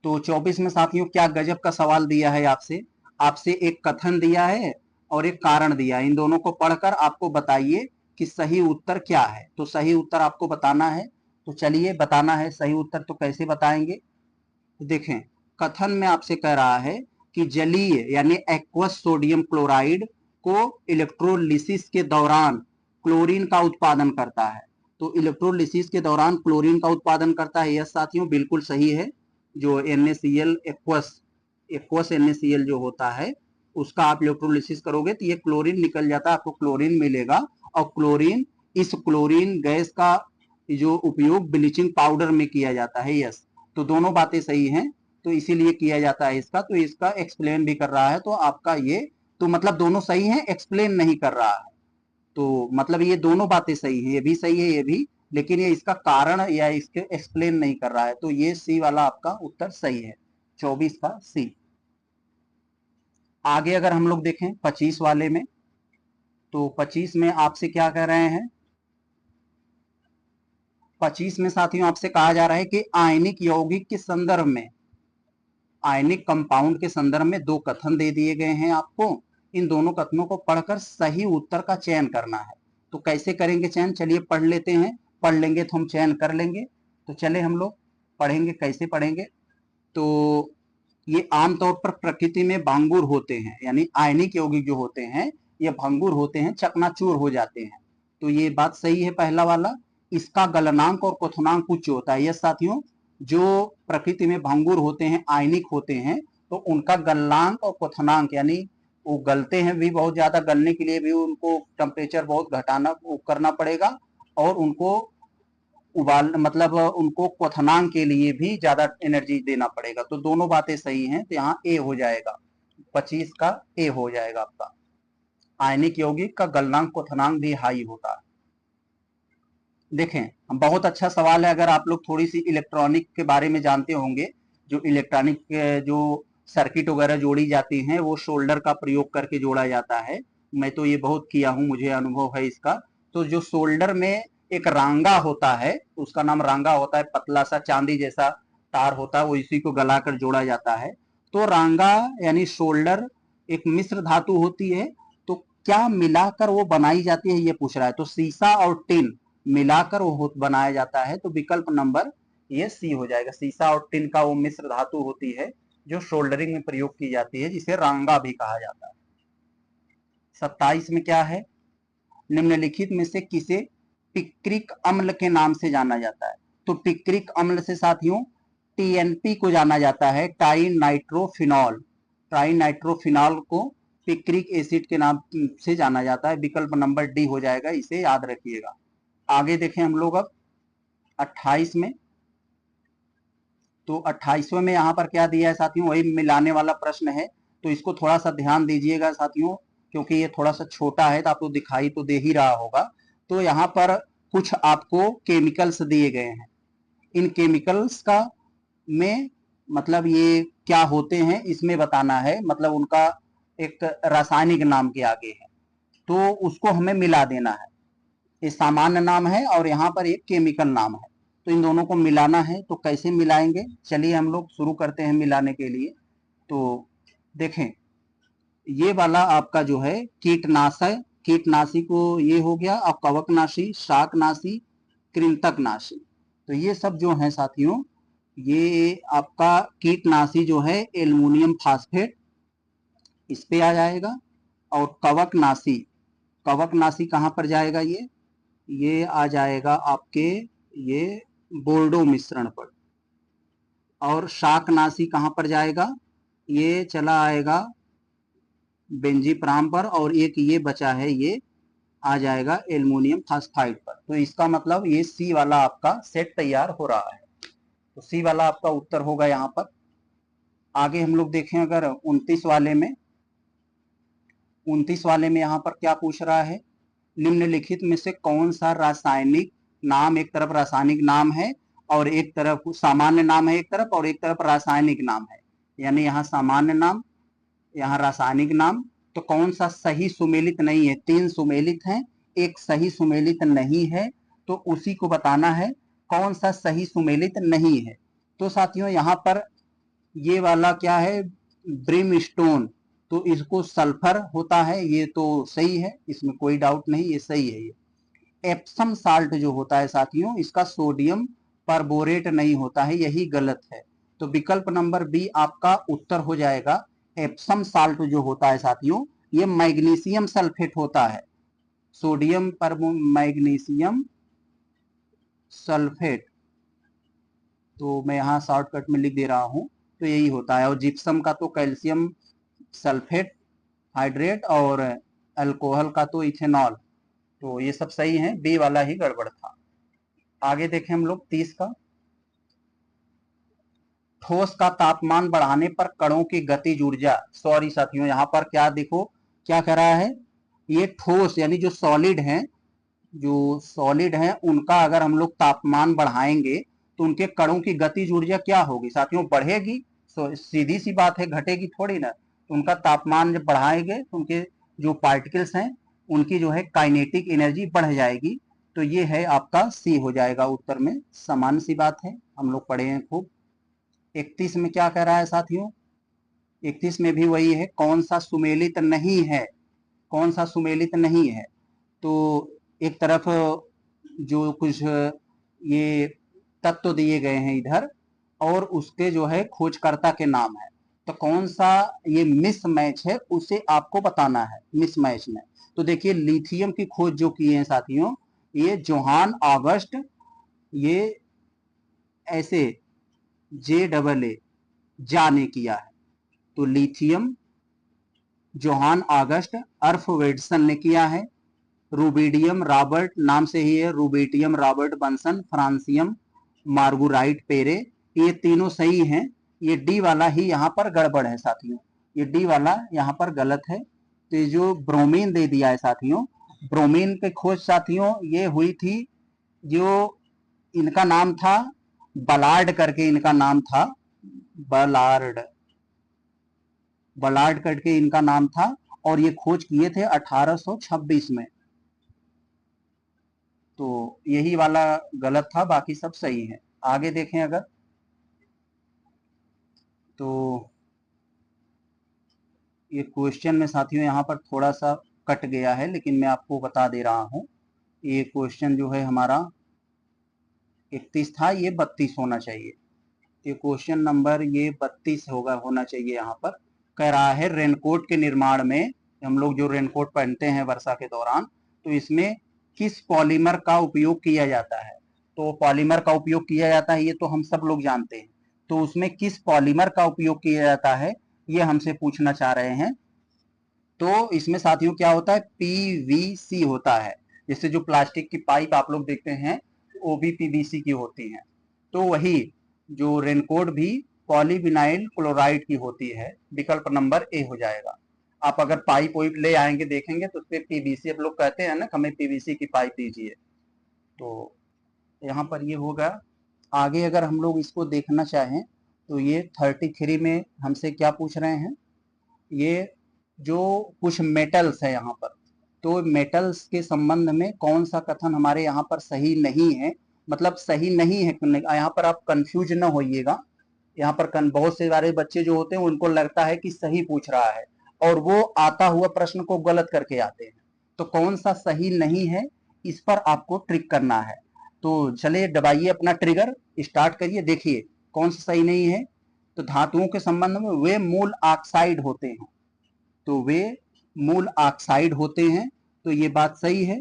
तो 24 में साथियों क्या गजब का सवाल दिया है आपसे, आपसे एक कथन दिया है और एक कारण दिया है, इन दोनों को पढ़कर आपको बताइए कि सही उत्तर क्या है। तो सही उत्तर आपको बताना है, तो चलिए बताना है सही उत्तर, तो कैसे बताएंगे। देखें कथन में आपसे कह रहा है कि जलीय यानी एक्वस सोडियम क्लोराइड को इलेक्ट्रोलिसिस के दौरान क्लोरीन का उत्पादन करता है। तो इलेक्ट्रोलिसिस के दौरान क्लोरीन का उत्पादन करता है, यह साथियों बिल्कुल सही है। जो NaCl एक्वस NaCl जो होता है उसका आप इलेक्ट्रोलिसिस करोगे तो ये क्लोरीन निकल जाता है, आपको क्लोरीन मिलेगा। और क्लोरीन, इस क्लोरीन गैस का जो उपयोग ब्लीचिंग पाउडर में किया जाता है। यस, तो दोनों बातें सही हैं, तो इसीलिए किया जाता है इसका। तो इसका एक्सप्लेन भी कर रहा है, तो आपका ये, तो मतलब दोनों सही हैं, एक्सप्लेन नहीं कर रहा है। तो मतलब ये दोनों बातें सही हैं, ये भी सही है ये भी, लेकिन ये इसका कारण या इसके एक्सप्लेन नहीं कर रहा है। तो ये सी वाला आपका उत्तर सही है, 24 का सी। आगे अगर हम लोग देखें 25 वाले में, तो 25 में आपसे क्या कह रहे हैं, 25 में साथियों आपसे कहा जा रहा है कि आयनिक यौगिक के संदर्भ में, आयनिक कंपाउंड के संदर्भ में दो कथन दे दिए गए हैं आपको। इन दोनों कथनों को पढ़कर सही उत्तर का चयन करना है। तो कैसे करेंगे चयन, चलिए पढ़ लेते हैं, पढ़ लेंगे तो हम चयन कर लेंगे। तो चले हम लोग पढ़ेंगे, कैसे पढ़ेंगे। तो ये आमतौर पर प्रकृति में भंगुर होते हैं, यानी आयनिक यौगिक जो होते हैं ये भंगुर होते हैं, चकनाचूर हो जाते हैं। तो ये बात सही है पहला वाला। इसका गलनांक और क्वथनांक उच्च होता है। यह साथियों जो प्रकृति में भंगुर होते हैं, आयनिक होते हैं, तो उनका गलनांक और क्वथनांक, यानी वो गलते हैं भी बहुत ज्यादा, गलने के लिए भी उनको टेम्परेचर बहुत घटाना करना पड़ेगा, और उनको उबाल मतलब उनको क्वथनांक के लिए भी ज्यादा एनर्जी देना पड़ेगा। तो दोनों बातें सही हैं, तो यहाँ ए हो जाएगा, 25 का ए हो जाएगा आपका। आयनिक यौगिक का गलनांक क्वथनांक भी हाई होता है। देखें बहुत अच्छा सवाल है, अगर आप लोग थोड़ी सी इलेक्ट्रॉनिक के बारे में जानते होंगे, जो इलेक्ट्रॉनिक जो सर्किट वगैरह जोड़ी जाती हैं वो शोल्डर का प्रयोग करके जोड़ा जाता है। मैं तो ये बहुत किया हूं, मुझे अनुभव है इसका। तो जो शोल्डर में एक रांगा होता है, उसका नाम रांगा होता है, पतला सा चांदी जैसा तार होता है, वो इसी को गलाकर जोड़ा जाता है। तो रांगा यानी शोल्डर एक मिश्र धातु होती है, तो क्या मिलाकर वो बनाई जाती है ये पूछ रहा है। तो सीसा और टिन मिलाकर वो बनाया जाता है। तो विकल्प नंबर ये सी हो जाएगा, सीसा और टिन का वो मिश्र धातु होती है जो शोल्डरिंग में प्रयोग की जाती है, जिसे रांगा भी कहा जाता है। 27 में क्या है, निम्नलिखित में से किसे पिक्रिक अम्ल के नाम से जाना जाता है। तो पिक्रिक अम्ल से साथियों TNP को जाना जाता है, टाइन नाइट्रोफिनॉल। टाइन नाइट्रोफिनॉल को पिक्रिक एसिड के नाम से जाना जाता है। विकल्प नंबर डी हो जाएगा, इसे याद रखिएगा। आगे देखें हम लोग अब 28 में, तो 28वें में यहाँ पर क्या दिया है साथियों, वही मिलाने वाला प्रश्न है। तो इसको थोड़ा सा ध्यान दीजिएगा साथियों, क्योंकि ये थोड़ा सा छोटा है, तो आपको दिखाई तो दे ही रहा होगा। तो यहाँ पर कुछ आपको केमिकल्स दिए गए हैं, इन केमिकल्स का में मतलब ये क्या होते हैं इसमें बताना है, मतलब उनका एक रासायनिक नाम के आगे है, तो उसको हमें मिला देना है। ये सामान्य नाम है और यहाँ पर एक केमिकल नाम है। तो इन दोनों को मिलाना है, तो कैसे मिलाएंगे, चलिए हम लोग शुरू करते हैं मिलाने के लिए। तो देखें, ये वाला आपका जो है कीटनाशक, कीटनाशी को ये हो गया, और कवकनाशी, शाकनाशी, कृंतकनाशी, तो ये सब जो है साथियों, ये आपका कीटनाशी जो है एल्युमिनियम फास्फेट, इस पे आ जाएगा। और कवकनाशी, कवकनाशी कहाँ पर जाएगा, ये आ जाएगा आपके ये बोर्डो मिश्रण पर। और शाकनाशी कहाँ पर जाएगा, ये चला आएगा बेंजीप्राम पर। और एक ये बचा है, ये आ जाएगा एल्युमिनियम फास्फाइड पर। तो इसका मतलब ये सी वाला आपका सेट तैयार हो रहा है। तो सी वाला आपका उत्तर होगा यहाँ पर। आगे हम लोग देखें अगर 29 वाले में, 29 वाले में यहाँ पर क्या पूछ रहा है, निम्नलिखित में से कौन सा रासायनिक नाम, एक तरफ रासायनिक नाम है और एक तरफ सामान्य नाम है, एक तरफ, और एक तरफ रासायनिक नाम है, यानी यहाँ सामान्य नाम, यहाँ रासायनिक नाम, तो कौन सा सही सुमेलित नहीं है। 3 सुमेलित हैं, एक सही सुमेलित नहीं है, तो उसी को बताना है कौन सा सही सुमेलित नहीं है। तो साथियों यहाँ पर ये वाला क्या है, ब्रिमस्टोन, तो इसको सल्फर होता है, ये तो सही है, इसमें कोई डाउट नहीं, ये सही है। ये एप्सम साल्ट जो होता है साथियों, इसका सोडियम परबोरेट नहीं होता है, यही गलत है। तो विकल्प नंबर बी आपका उत्तर हो जाएगा। एप्सम साल्ट जो होता है साथियों, ये मैग्नीशियम सल्फेट होता है, सोडियम पर मैग्नीशियम सल्फेट, तो मैं यहाँ शॉर्टकट में लिख दे रहा हूँ, तो यही होता है। और जिप्सम का तो कैल्शियम सल्फेट हाइड्रेट, और अल्कोहल का तो इथेनॉल, तो ये सब सही है, बी वाला ही गड़बड़ था। आगे देखें हम लोग 30 का, ठोस का तापमान बढ़ाने पर कणों की गतिज ऊर्जा, सॉरी साथियों यहाँ पर क्या देखो क्या कह रहा है, ये ठोस यानी जो सॉलिड है, जो सॉलिड है उनका अगर हम लोग तापमान बढ़ाएंगे तो उनके कणों की गतिज ऊर्जा क्या होगी साथियों, बढ़ेगी। सीधी सी बात है, घटेगी थोड़ी ना। तो उनका तापमान जब बढ़ाएंगे तो उनके जो पार्टिकल्स हैं उनकी जो है काइनेटिक एनर्जी बढ़ जाएगी। तो ये है आपका सी हो जाएगा उत्तर में, सामान्य सी बात है, हम लोग पढ़े हैं खूब। 31 में क्या कह रहा है साथियों, 31 में भी वही है, कौन सा सुमेलित नहीं है, कौन सा सुमेलित नहीं है। तो एक तरफ जो कुछ ये तत्व दिए गए हैं इधर, और उसके जो है खोजकर्ता के नाम है, तो कौन सा ये मिस मैच है उसे आपको बताना है मिस मैच में। तो देखिए लिथियम की खोज जो की है साथियों, ये जोहान ऑगस्ट, ये ऐसे JAA जा ने किया है। तो लिथियम जोहान ऑगस्ट अर्फवेडसन ने किया है। रूबिडियम रॉबर्ट, नाम से ही है, rubidium Robert Bunsen, francium marguerite पेरे, ये तीनों सही हैं। ये डी वाला ही यहाँ पर गड़बड़ है साथियों, ये डी वाला यहाँ पर गलत है। तो ये जो ब्रोमीन दे दिया है साथियों, ब्रोमीन की खोज साथियों ये हुई थी, जो इनका नाम था बलार्ड करके, इनका नाम था बलार्ड, बलार्ड करके इनका नाम था, और ये खोज किए थे 1826 में। तो यही वाला गलत था, बाकी सब सही है। आगे देखें अगर, तो ये क्वेश्चन में साथियों यहाँ पर थोड़ा सा कट गया है, लेकिन मैं आपको बता दे रहा हूँ। ये क्वेश्चन जो है हमारा 31 था, ये 32 होना चाहिए। ये क्वेश्चन नंबर ये 32 होना चाहिए। यहाँ पर कह रहा है रेनकोट के निर्माण में, हम लोग जो रेनकोट पहनते हैं वर्षा के दौरान, तो इसमें किस पॉलीमर का उपयोग किया जाता है। तो पॉलीमर का उपयोग किया जाता है ये तो हम सब लोग जानते हैं, तो उसमें किस पॉलीमर का उपयोग किया जाता है ये हमसे पूछना चाह रहे हैं। तो इसमें साथियों क्या होता है, PVC होता है। जैसे जो प्लास्टिक की पाइप आप लोग देखते हैं वो भी PVC की होती है। तो वही जो रेनकोट भी पॉलीविनाइल क्लोराइड की होती है, विकल्प नंबर ए हो जाएगा। आप अगर पाइप वाइप ले आएंगे देखेंगे तो उसपे PVC, आप लोग कहते हैं ना हमें PVC की पाइप दीजिए, तो यहाँ पर ये होगा। आगे अगर हम लोग इसको देखना चाहें तो ये 33 में हमसे क्या पूछ रहे हैं, ये जो कुछ मेटल्स है यहाँ पर, तो मेटल्स के संबंध में कौन सा कथन हमारे यहाँ पर सही नहीं है मतलब सही नहीं है। यहाँ पर आप कंफ्यूज न होइएगा। यहाँ पर बहुत से सारे बच्चे जो होते हैं उनको लगता है कि सही पूछ रहा है और वो आता हुआ प्रश्न को गलत करके आते हैं। तो कौन सा सही नहीं है, इस पर आपको ट्रिक करना है। तो चलिए दबाइए अपना ट्रिगर, स्टार्ट करिए। देखिए कौन सा सही नहीं है। तो धातुओं के संबंध में वे मूल ऑक्साइड होते हैं, तो वे मूल ऑक्साइड होते हैं, तो ये बात सही है।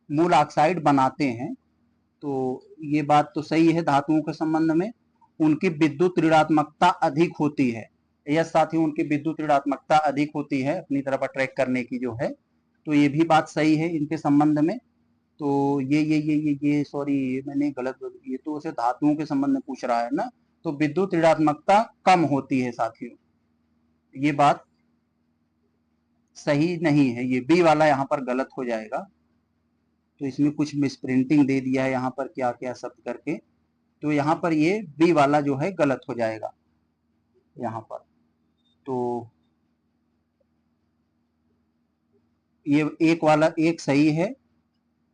मूल ऑक्साइड बनाते हैं, तो ये बात तो सही है। धातुओं के संबंध में उनकी विद्युत ऋणात्मकता अधिक होती है। यह साथियों, उनकी विद्युत ऋणात्मकता अधिक होती है अपनी तरफ अट्रैक्ट करने की जो है, तो ये भी बात सही है इनके संबंध में। तो ये सॉरी, मैंने गलत, ये तो उसे धातुओं के संबंध में पूछ रहा है ना, तो विद्युत ऋणात्मकता कम होती है साथियों, ये बात सही नहीं है। ये बी वाला यहाँ पर गलत हो जाएगा। तो इसमें कुछ मिसप्रिंटिंग दे दिया है यहाँ पर क्या क्या शब्द करके, तो यहाँ पर ये बी वाला जो है गलत हो जाएगा यहाँ पर। तो ये एक वाला एक सही है,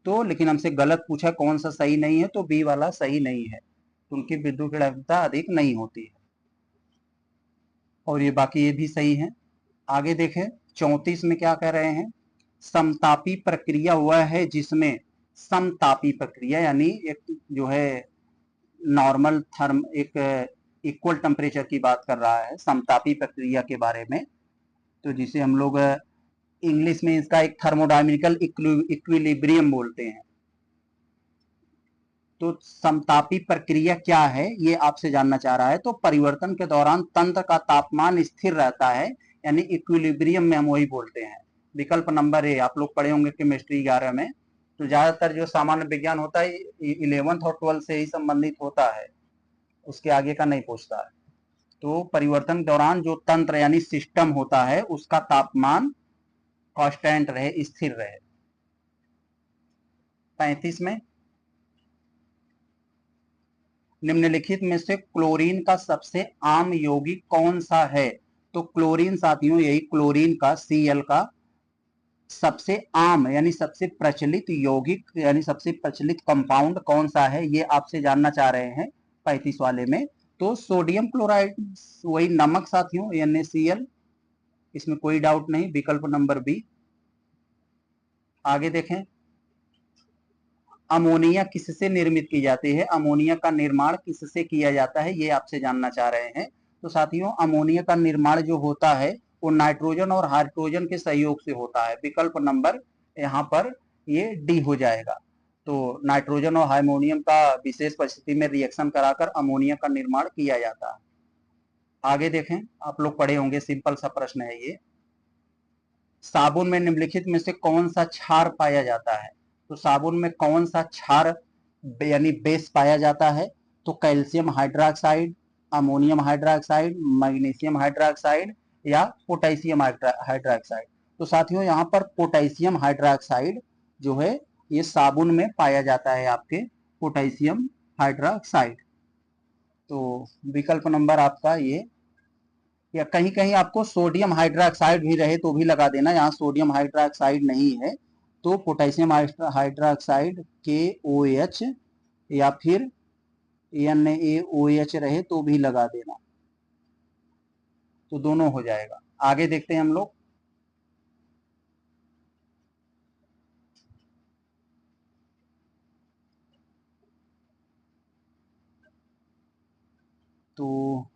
तो लेकिन हमसे गलत पूछा कौन सा सही नहीं है, तो बी वाला सही नहीं है। तो उनकी विद्युत ऋणात्मकता अधिक नहीं होती है, और ये बाकी ये भी सही है। आगे देखें 34 में क्या कह रहे हैं। समतापी प्रक्रिया वह है जिसमें, समतापी प्रक्रिया यानी एक जो है नॉर्मल थर्म, एक इक्वल टेम्परेचर की बात कर रहा है समतापी प्रक्रिया के बारे में। तो जिसे हम लोग इंग्लिश में इसका एक थर्मोडायनेमिकल इक्विलिब्रियम बोलते हैं। तो समतापी प्रक्रिया क्या है ये आपसे जानना चाह रहा है। तो परिवर्तन के दौरान तंत्र का तापमान स्थिर रहता है, यानी इक्विलिब्रियम में हम वही बोलते हैं। विकल्प नंबर ए, आप लोग पढ़े होंगे केमिस्ट्री 11 में। तो ज्यादातर जो सामान्य विज्ञान होता है 11th और 12th से ही संबंधित होता है, उसके आगे का नहीं पूछता है। तो परिवर्तन के दौरान जो तंत्र यानी सिस्टम होता है उसका तापमान कांस्टेंट रहे, स्थिर रहे। 35 में निम्नलिखित में से क्लोरीन का सबसे आम यौगिक कौन सा है। तो क्लोरीन साथियों, यही क्लोरीन का Cl का सबसे आम यानी सबसे प्रचलित यौगिक यानी सबसे प्रचलित कंपाउंड कौन सा है, ये आपसे जानना चाह रहे हैं 35 वाले में। तो सोडियम क्लोराइड, वही नमक साथियों NaCl, इसमें कोई डाउट नहीं, विकल्प नंबर बी। आगे देखें, अमोनिया किससे निर्मित की जाती है, अमोनिया का निर्माण किससे किया जाता है, ये आपसे जानना चाह रहे हैं। तो साथियों अमोनिया का निर्माण जो होता है वो नाइट्रोजन और हाइड्रोजन के सहयोग से होता है। विकल्प नंबर यहाँ पर ये डी हो जाएगा। तो नाइट्रोजन और हाइमोनियम का विशेष परिस्थिति में रिएक्शन कराकर अमोनिया का निर्माण किया जाता है। आगे देखें, आप लोग पढ़े होंगे, सिंपल सा प्रश्न है ये। साबुन में निम्नलिखित में से कौन सा क्षार पाया जाता है। तो साबुन में कौन सा क्षार यानी बेस पाया जाता है। तो calcium hydroxide, ammonium hydroxide, magnesium hydroxide या पोटेशियम हाइड्रोक्साइड। तो साथियों यहाँ पर पोटेशियम हाइड्रोक्साइड जो है ये साबुन में पाया जाता है, आपके पोटेशियम हाइड्रोक्साइड। तो विकल्प नंबर आपका ये, या कहीं कहीं आपको सोडियम हाइड्रोक्साइड भी रहे तो भी लगा देना, यहाँ सोडियम हाइड्रोक्साइड नहीं है। तो पोटेशियम हाइड्रोक्साइड KOH या फिर NaOH रहे तो भी लगा देना, तो दोनों हो जाएगा। आगे देखते हैं हम लोग। तो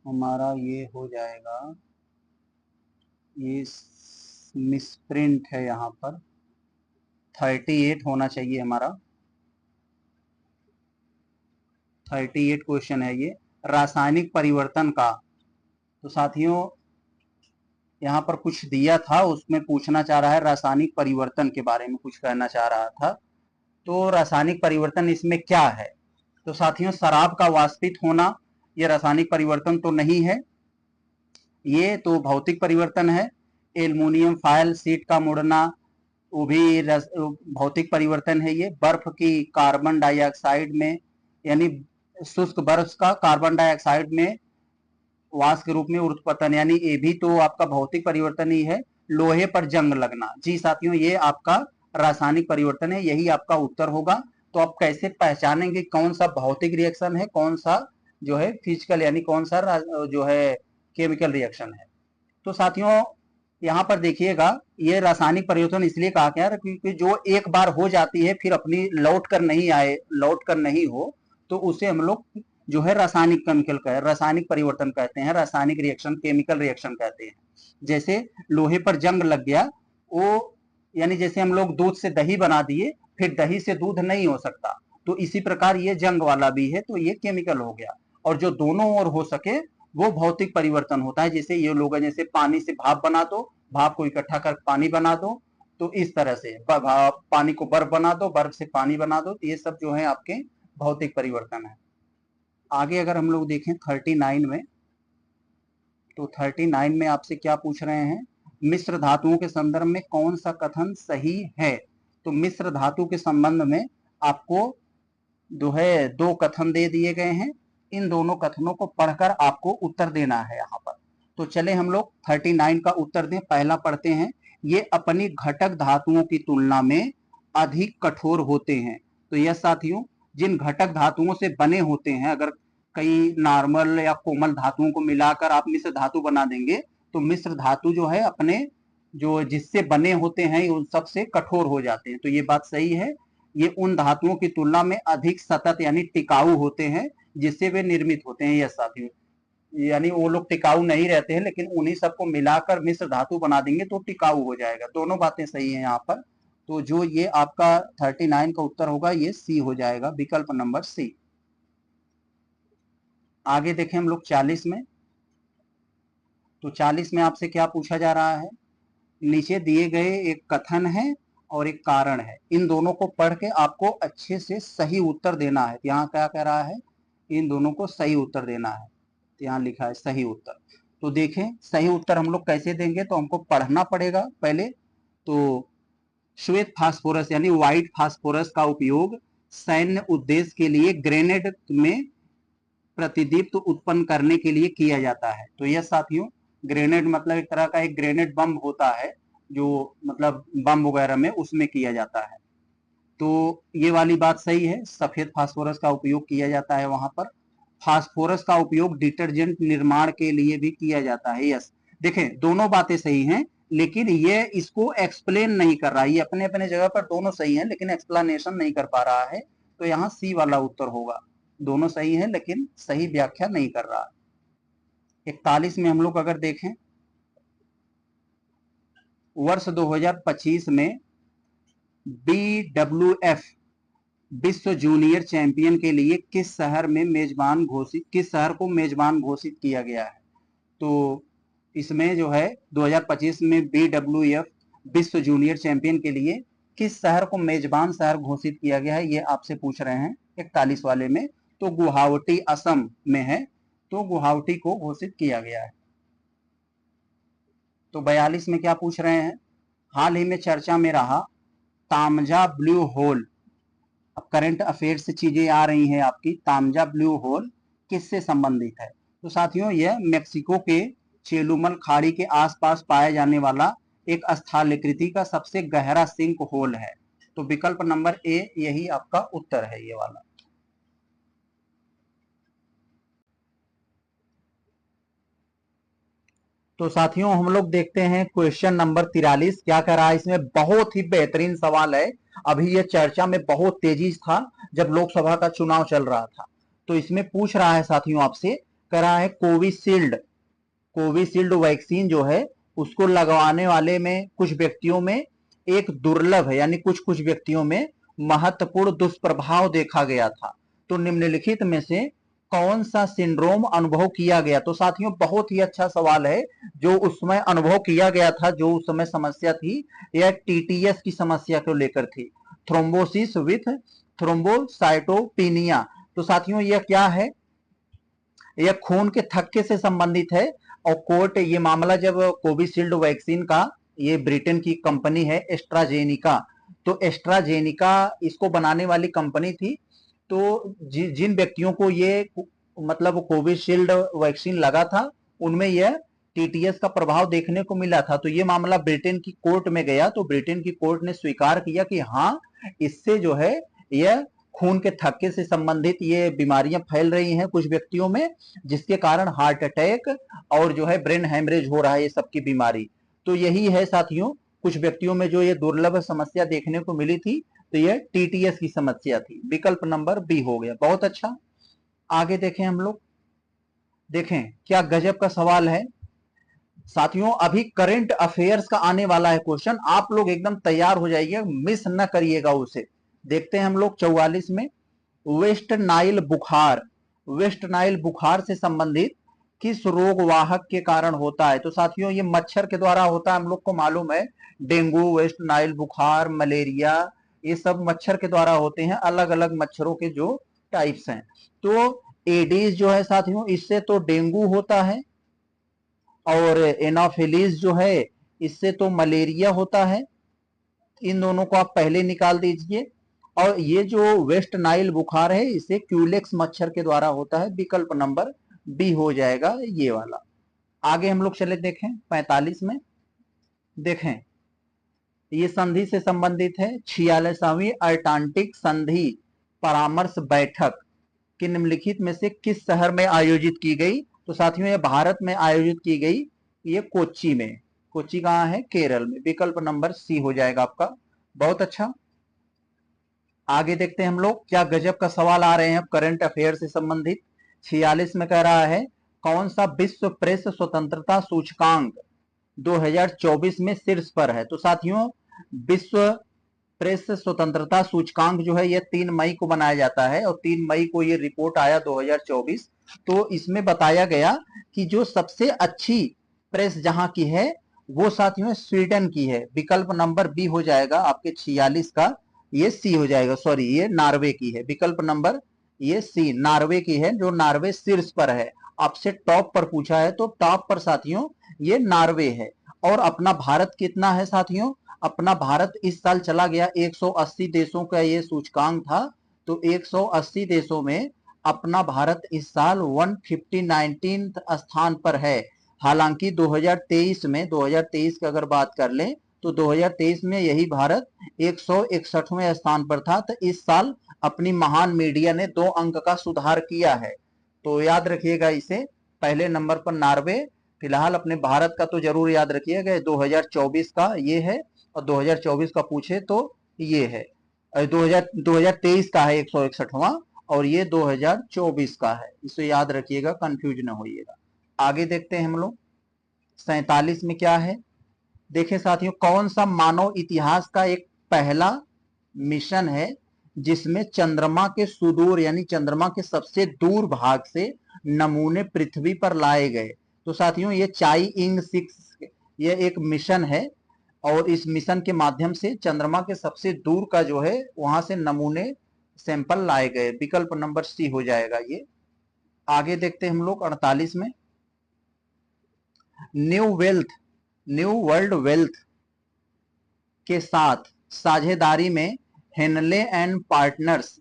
हमारा ये हो जाएगा, ये मिसप्रिंट है यहाँ पर, 38 होना चाहिए हमारा, 38 क्वेश्चन है ये, रासायनिक परिवर्तन का। तो साथियों यहाँ पर कुछ दिया था, उसमें पूछना चाह रहा है रासायनिक परिवर्तन के बारे में, कुछ कहना चाह रहा था। तो रासायनिक परिवर्तन इसमें क्या है। तो साथियों शराब का वाष्पित होना ये रासायनिक परिवर्तन तो नहीं है, ये तो भौतिक परिवर्तन है। एल्युमिनियम फॉयल शीट का मुड़ना वो भी भौतिक परिवर्तन है। ये बर्फ की कार्बन डाइऑक्साइड में यानी शुष्क बर्फ का कार्बन डाइऑक्साइड में वाष्प के रूप में उत्पतन, यानी ये भी तो आपका भौतिक परिवर्तन ही है। लोहे पर जंग लगना, जी साथियों ये आपका रासायनिक परिवर्तन है, यही आपका उत्तर होगा। तो आप कैसे पहचानेंगे कौन सा भौतिक रिएक्शन है, कौन सा जो है फिजिकल यानी कौन सा जो है केमिकल रिएक्शन है। तो साथियों यहाँ पर देखिएगा, ये रासायनिक परिवर्तन इसलिए कहा गया क्योंकि जो एक बार हो जाती है फिर अपनी लौट कर नहीं हो, तो उसे हम लोग जो है रासायनिक परिवर्तन कहते हैं, रासायनिक रिएक्शन, केमिकल रिएक्शन कहते हैं। जैसे लोहे पर जंग लग गया, वो यानी जैसे हम लोग दूध से दही बना दिए, फिर दही से दूध नहीं हो सकता, तो इसी प्रकार ये जंग वाला भी है, तो ये केमिकल हो गया। और जो दोनों ओर हो सके वो भौतिक परिवर्तन होता है। जैसे ये लोग जैसे पानी से भाप बना दो, भाप को इकट्ठा कर पानी बना दो, तो इस तरह से पानी को बर्फ बना दो, बर्फ से पानी बना दो, तो ये सब जो है आपके भौतिक परिवर्तन है। आगे अगर हम लोग देखें 39 में, तो 39 में आपसे क्या पूछ रहे हैं, मिश्र धातुओं के संदर्भ में कौन सा कथन सही है। तो मिश्र धातु के संबंध में आपको जो है दो कथन दे दिए गए हैं, इन दोनों कथनों को पढ़कर आपको उत्तर देना है यहाँ पर। तो चले हम लोग 39 का उत्तर दें। पहला पढ़ते हैं, ये अपनी घटक धातुओं की तुलना में अधिक कठोर होते हैं। तो यह साथियों जिन घटक धातुओं से बने होते हैं, अगर कई नॉर्मल या कोमल धातुओं को मिलाकर आप मिश्र धातु बना देंगे, तो मिश्र धातु जो है अपने जो जिससे बने होते हैं उन सबसे कठोर हो जाते हैं। तो ये बात सही है, ये उन धातुओं की तुलना में अधिक सतत यानी टिकाऊ होते हैं जिससे वे निर्मित होते हैं। यह साथियों यानी वो लोग टिकाऊ नहीं रहते हैं, लेकिन उन्हीं सबको मिलाकर मिश्र धातु बना देंगे तो टिकाऊ हो जाएगा। दोनों बातें सही हैं यहाँ पर। तो जो ये आपका 39 का उत्तर होगा ये सी हो जाएगा, विकल्प नंबर सी। आगे देखें हम लोग 40 में। तो 40 में आपसे क्या पूछा जा रहा है, नीचे दिए गए एक कथन है और एक कारण है, इन दोनों को पढ़ के आपको अच्छे से सही उत्तर देना है। यहाँ क्या कह रहा है, इन दोनों को सही उत्तर देना है। तो यहाँ लिखा है सही उत्तर। तो देखें सही उत्तर हम लोग कैसे देंगे, तो हमको पढ़ना पड़ेगा पहले। तो श्वेत फास्फोरस यानी व्हाइट फास्फोरस का उपयोग सैन्य उद्देश्य के लिए ग्रेनेड में प्रतिदीप्त उत्पन्न करने के लिए किया जाता है। तो यह साथियों ग्रेनेड मतलब एक तरह का एक ग्रेनेड बम होता है, जो मतलब बम वगैरह में उसमें किया जाता है। तो ये वाली बात सही है, सफेद फास्फोरस का उपयोग किया जाता है वहां पर। फास्फोरस का उपयोग डिटर्जेंट निर्माण के लिए भी किया जाता है। यस, देखें दोनों बातें सही हैं, लेकिन ये इसको एक्सप्लेन नहीं कर रहा है। ये अपने अपने जगह पर दोनों सही हैं, लेकिन एक्सप्लेनेशन नहीं कर पा रहा है। तो यहाँ सी वाला उत्तर होगा, दोनों सही हैं लेकिन सही व्याख्या नहीं कर रहा। 41 में हम लोग अगर देखें, वर्ष 2025 में BWF विश्व जूनियर चैंपियन के लिए किस शहर को मेजबान घोषित किया गया है। तो इसमें जो है 2025 में BWF विश्व जूनियर चैंपियन के लिए किस शहर को मेजबान शहर घोषित किया गया है, ये आपसे पूछ रहे हैं 41 वाले में। तो गुवाहाटी असम में है, तो गुवाहाटी को घोषित किया गया है। तो 42 में क्या पूछ रहे हैं, हाल ही में चर्चा में रहा तामजा ब्लू होल। अब करंट अफेयर से चीजें आ रही हैं आपकी, तामजा ब्लू होल किससे संबंधित है। तो साथियों यह मेक्सिको के चेलुमल खाड़ी के आसपास पाया जाने वाला एक स्थलाकृति का सबसे गहरा सिंक होल है। तो विकल्प नंबर ए यही आपका उत्तर है, ये वाला। तो साथियों हम लोग देखते हैं क्वेश्चन नंबर 43 क्या कह रहा है। इसमें बहुत ही बेहतरीन सवाल है, अभी ये चर्चा में बहुत तेजी था जब लोकसभा का चुनाव चल रहा था। तो इसमें पूछ रहा है साथियों आपसे, कह रहा है कोविशील्ड वैक्सीन जो है उसको लगवाने वाले में कुछ व्यक्तियों में एक दुर्लभ है, यानी कुछ कुछ व्यक्तियों में महत्वपूर्ण दुष्प्रभाव देखा गया था। तो निम्नलिखित में से कौन सा सिंड्रोम अनुभव किया गया। तो साथियों बहुत ही अच्छा सवाल है, जो उसमें अनुभव किया गया था, जो उस समय समस्या थी, यह टीटीएस की समस्या को लेकर थी, थ्रोम्बोसिस विथ थ्रोम्बोसाइटोपिनिया। तो साथियों यह क्या है, यह खून के थक्के से संबंधित है। और कोर्ट ये मामला जब कोविशील्ड वैक्सीन का, ये ब्रिटेन की कंपनी है एस्ट्राजेनिका, तो एस्ट्राजेनिका इसको बनाने वाली कंपनी थी। तो जिन व्यक्तियों को ये मतलब कोविशील्ड वैक्सीन लगा था उनमें यह टीटीएस का प्रभाव देखने को मिला था। तो ये मामला ब्रिटेन की कोर्ट में गया, तो ब्रिटेन की कोर्ट ने स्वीकार किया कि हाँ, इससे जो है यह खून के थक्के से संबंधित ये बीमारियां फैल रही हैं कुछ व्यक्तियों में, जिसके कारण हार्ट अटैक और जो है ब्रेन हेमरेज हो रहा है, ये सबकी बीमारी। तो यही है साथियों, कुछ व्यक्तियों में जो ये दुर्लभ समस्या देखने को मिली थी, तो ये टीटीएस की समस्या थी। विकल्प नंबर बी हो गया। बहुत अच्छा, आगे देखें हम लोग। देखें क्या गजब का सवाल है साथियों, अभी करंट अफेयर्स का आने वाला है क्वेश्चन, आप लोग एकदम तैयार हो जाइए, मिस न करिएगा उसे। देखते हैं हम लोग 44 में, वेस्ट नाइल बुखार, वेस्ट नाइल बुखार से संबंधित किस रोग वाहक के कारण होता है? तो साथियों ये मच्छर के द्वारा होता है, हम लोग को मालूम है। डेंगू, वेस्ट नाइल बुखार, मलेरिया, ये सब मच्छर के द्वारा होते हैं, अलग अलग मच्छरों के जो टाइप्स हैं। तो एडीज जो है साथियों, इससे तो डेंगू होता है, और एनाफिलीज जो है इससे तो मलेरिया होता है। इन दोनों को आप पहले निकाल दीजिए। और ये जो वेस्ट नाइल बुखार है, इसे क्यूलेक्स मच्छर के द्वारा होता है। विकल्प नंबर बी हो जाएगा ये वाला। आगे हम लोग चले, देखें 45 में। देखें ये संधि से संबंधित है, 46वीं अटलांटिक संधि परामर्श बैठक कि निम्नलिखित में से किस शहर में आयोजित की गई? तो साथियों ये भारत में आयोजित की गई, ये कोच्चि में। कोच्चि कहाँ है? केरल में। विकल्प नंबर सी हो जाएगा आपका। बहुत अच्छा, आगे देखते हैं हम लोग। क्या गजब का सवाल आ रहे हैं करंट अफेयर से संबंधित। 46 में कह रहा है, कौन सा विश्व प्रेस स्वतंत्रता सूचकांक 2024 में शीर्ष पर है? तो साथियों विश्व प्रेस स्वतंत्रता सूचकांक जो है ये 3 मई को बनाया जाता है, और 3 मई को ये रिपोर्ट आया 2024। तो इसमें बताया गया कि जो सबसे अच्छी प्रेस जहां की है वो साथियों स्वीडन की है। विकल्प नंबर बी हो जाएगा आपके 46 का, ये सी हो जाएगा, सॉरी ये नॉर्वे की है। विकल्प नंबर ये सी नॉर्वे की है, जो नॉर्वे शीर्ष पर है। आपसे टॉप पर पूछा है तो टॉप पर साथियों ये नॉर्वे है। और अपना भारत कितना है साथियों? अपना भारत इस साल चला गया 180 देशों का ये सूचकांक था, तो 180 देशों में अपना भारत इस साल 159 स्थान पर है। हालांकि 2023 की अगर बात कर लें तो 2023 में यही भारत 161वें स्थान पर था। तो इस साल अपनी महान मीडिया ने 2 अंक का सुधार किया है, तो याद रखिएगा इसे। पहले नंबर पर नॉर्वे, फिलहाल अपने भारत का तो जरूर याद रखिएगा, 2024 का ये है, और 2024 का पूछे तो ये है। 2023 का है 161वां, और ये 2024 का है, इसे याद रखिएगा, कंफ्यूज ना होइएगा। आगे देखते हैं हम लोग 47 में क्या है। देखिए साथियों, कौन सा मानव इतिहास का एक पहला मिशन है जिसमें चंद्रमा के सुदूर यानी चंद्रमा के सबसे दूर भाग से नमूने पृथ्वी पर लाए गए? तो साथियों ये चाई इंग 6 ये एक मिशन है, और इस मिशन के माध्यम से चंद्रमा के सबसे दूर का जो है वहां से नमूने सैंपल लाए गए। विकल्प नंबर सी हो जाएगा ये। आगे देखते हैं हम लोग 48 में, न्यू वर्ल्ड वेल्थ के साथ साझेदारी में हेनले एंड पार्टनर्स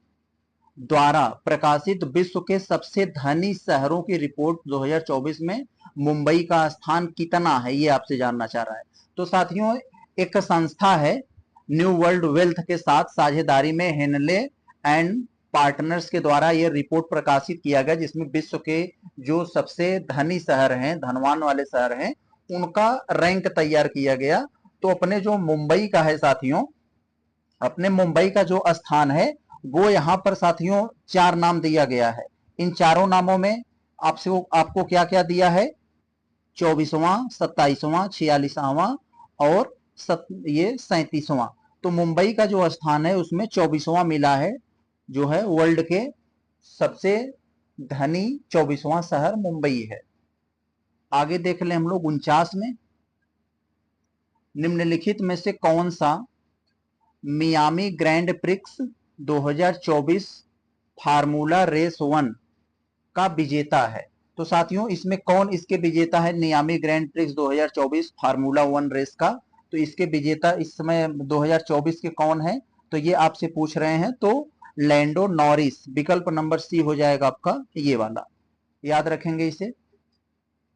द्वारा प्रकाशित विश्व के सबसे धनी शहरों की रिपोर्ट 2024 में मुंबई का स्थान कितना है, ये आपसे जानना चाह रहा है। तो साथियों एक संस्था है न्यू वर्ल्ड वेल्थ के साथ साझेदारी में हेनले एंड पार्टनर्स के द्वारा यह रिपोर्ट प्रकाशित किया गया, जिसमें विश्व के जो सबसे धनी शहर हैं, धनवान वाले शहर हैं, उनका रैंक तैयार किया गया। तो अपने जो मुंबई का है साथियों, अपने मुंबई का जो स्थान है वो यहाँ पर साथियों 4 नाम दिया गया है। इन चारों नामों में आपको क्या क्या दिया है? 24वां, 27वां, 46वां और ये 37वां। तो मुंबई का जो स्थान है उसमें 24वां मिला है, जो है वर्ल्ड के सबसे धनी 24वां शहर मुंबई है। आगे देख लें हम लोग 49 में, निम्नलिखित में से कौन सा Miami Grand Prix 2024 formula race 1 का विजेता है? तो साथियों इसमें कौन इसके विजेता है Miami Grand Prix 2024 formula 1 race का? तो इसके विजेता इस समय 2024 के कौन है? तो ये आपसे पूछ रहे हैं, तो लैंडो नॉरिस। विकल्प नंबर सी हो जाएगा आपका ये वाला, याद रखेंगे इसे।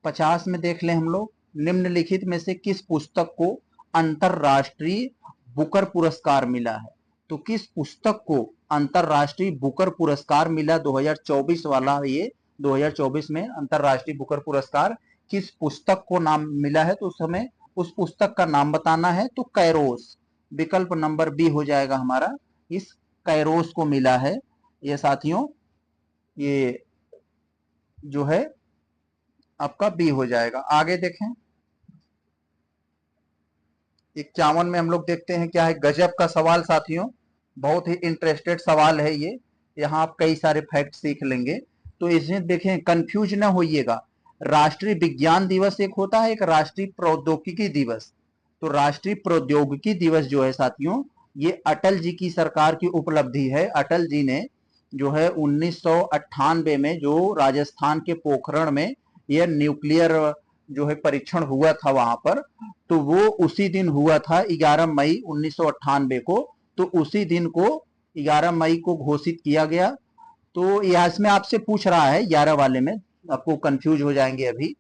50 में देख लें हम लोग, निम्नलिखित में से किस पुस्तक को अंतरराष्ट्रीय बुकर पुरस्कार मिला है? तो किस पुस्तक को अंतरराष्ट्रीय बुकर पुरस्कार मिला 2024 वाला? ये 2024 में अंतरराष्ट्रीय बुकर पुरस्कार किस पुस्तक को नाम मिला है? तो उस समय उस पुस्तक का नाम बताना है। तो कैरोस, विकल्प नंबर बी हो जाएगा हमारा, इस कैरोस को मिला है ये साथियों, ये जो है आपका बी हो जाएगा। आगे देखें 51 में हम लोग देखते हैं क्या है, गजब का सवाल साथियों, बहुत ही इंटरेस्टेड सवाल है ये, यहाँ आप कई सारे फैक्ट सीख लेंगे। तो इसमें देखें, कंफ्यूज ना होइएगा, राष्ट्रीय विज्ञान दिवस एक होता है, एक राष्ट्रीय प्रौद्योगिकी दिवस। तो राष्ट्रीय प्रौद्योगिकी दिवस जो है साथियों, ये अटल जी की सरकार की उपलब्धि है। अटल जी ने जो है 1998 में जो राजस्थान के पोखरण में यह न्यूक्लियर जो है परीक्षण हुआ था वहां पर, तो वो उसी दिन हुआ था 11 मई 1998 को। तो उसी दिन को 11 मई को घोषित किया गया। तो यह इसमें आपसे पूछ रहा है 11 वाले में, आपको कंफ्यूज हो जाएंगे अभी,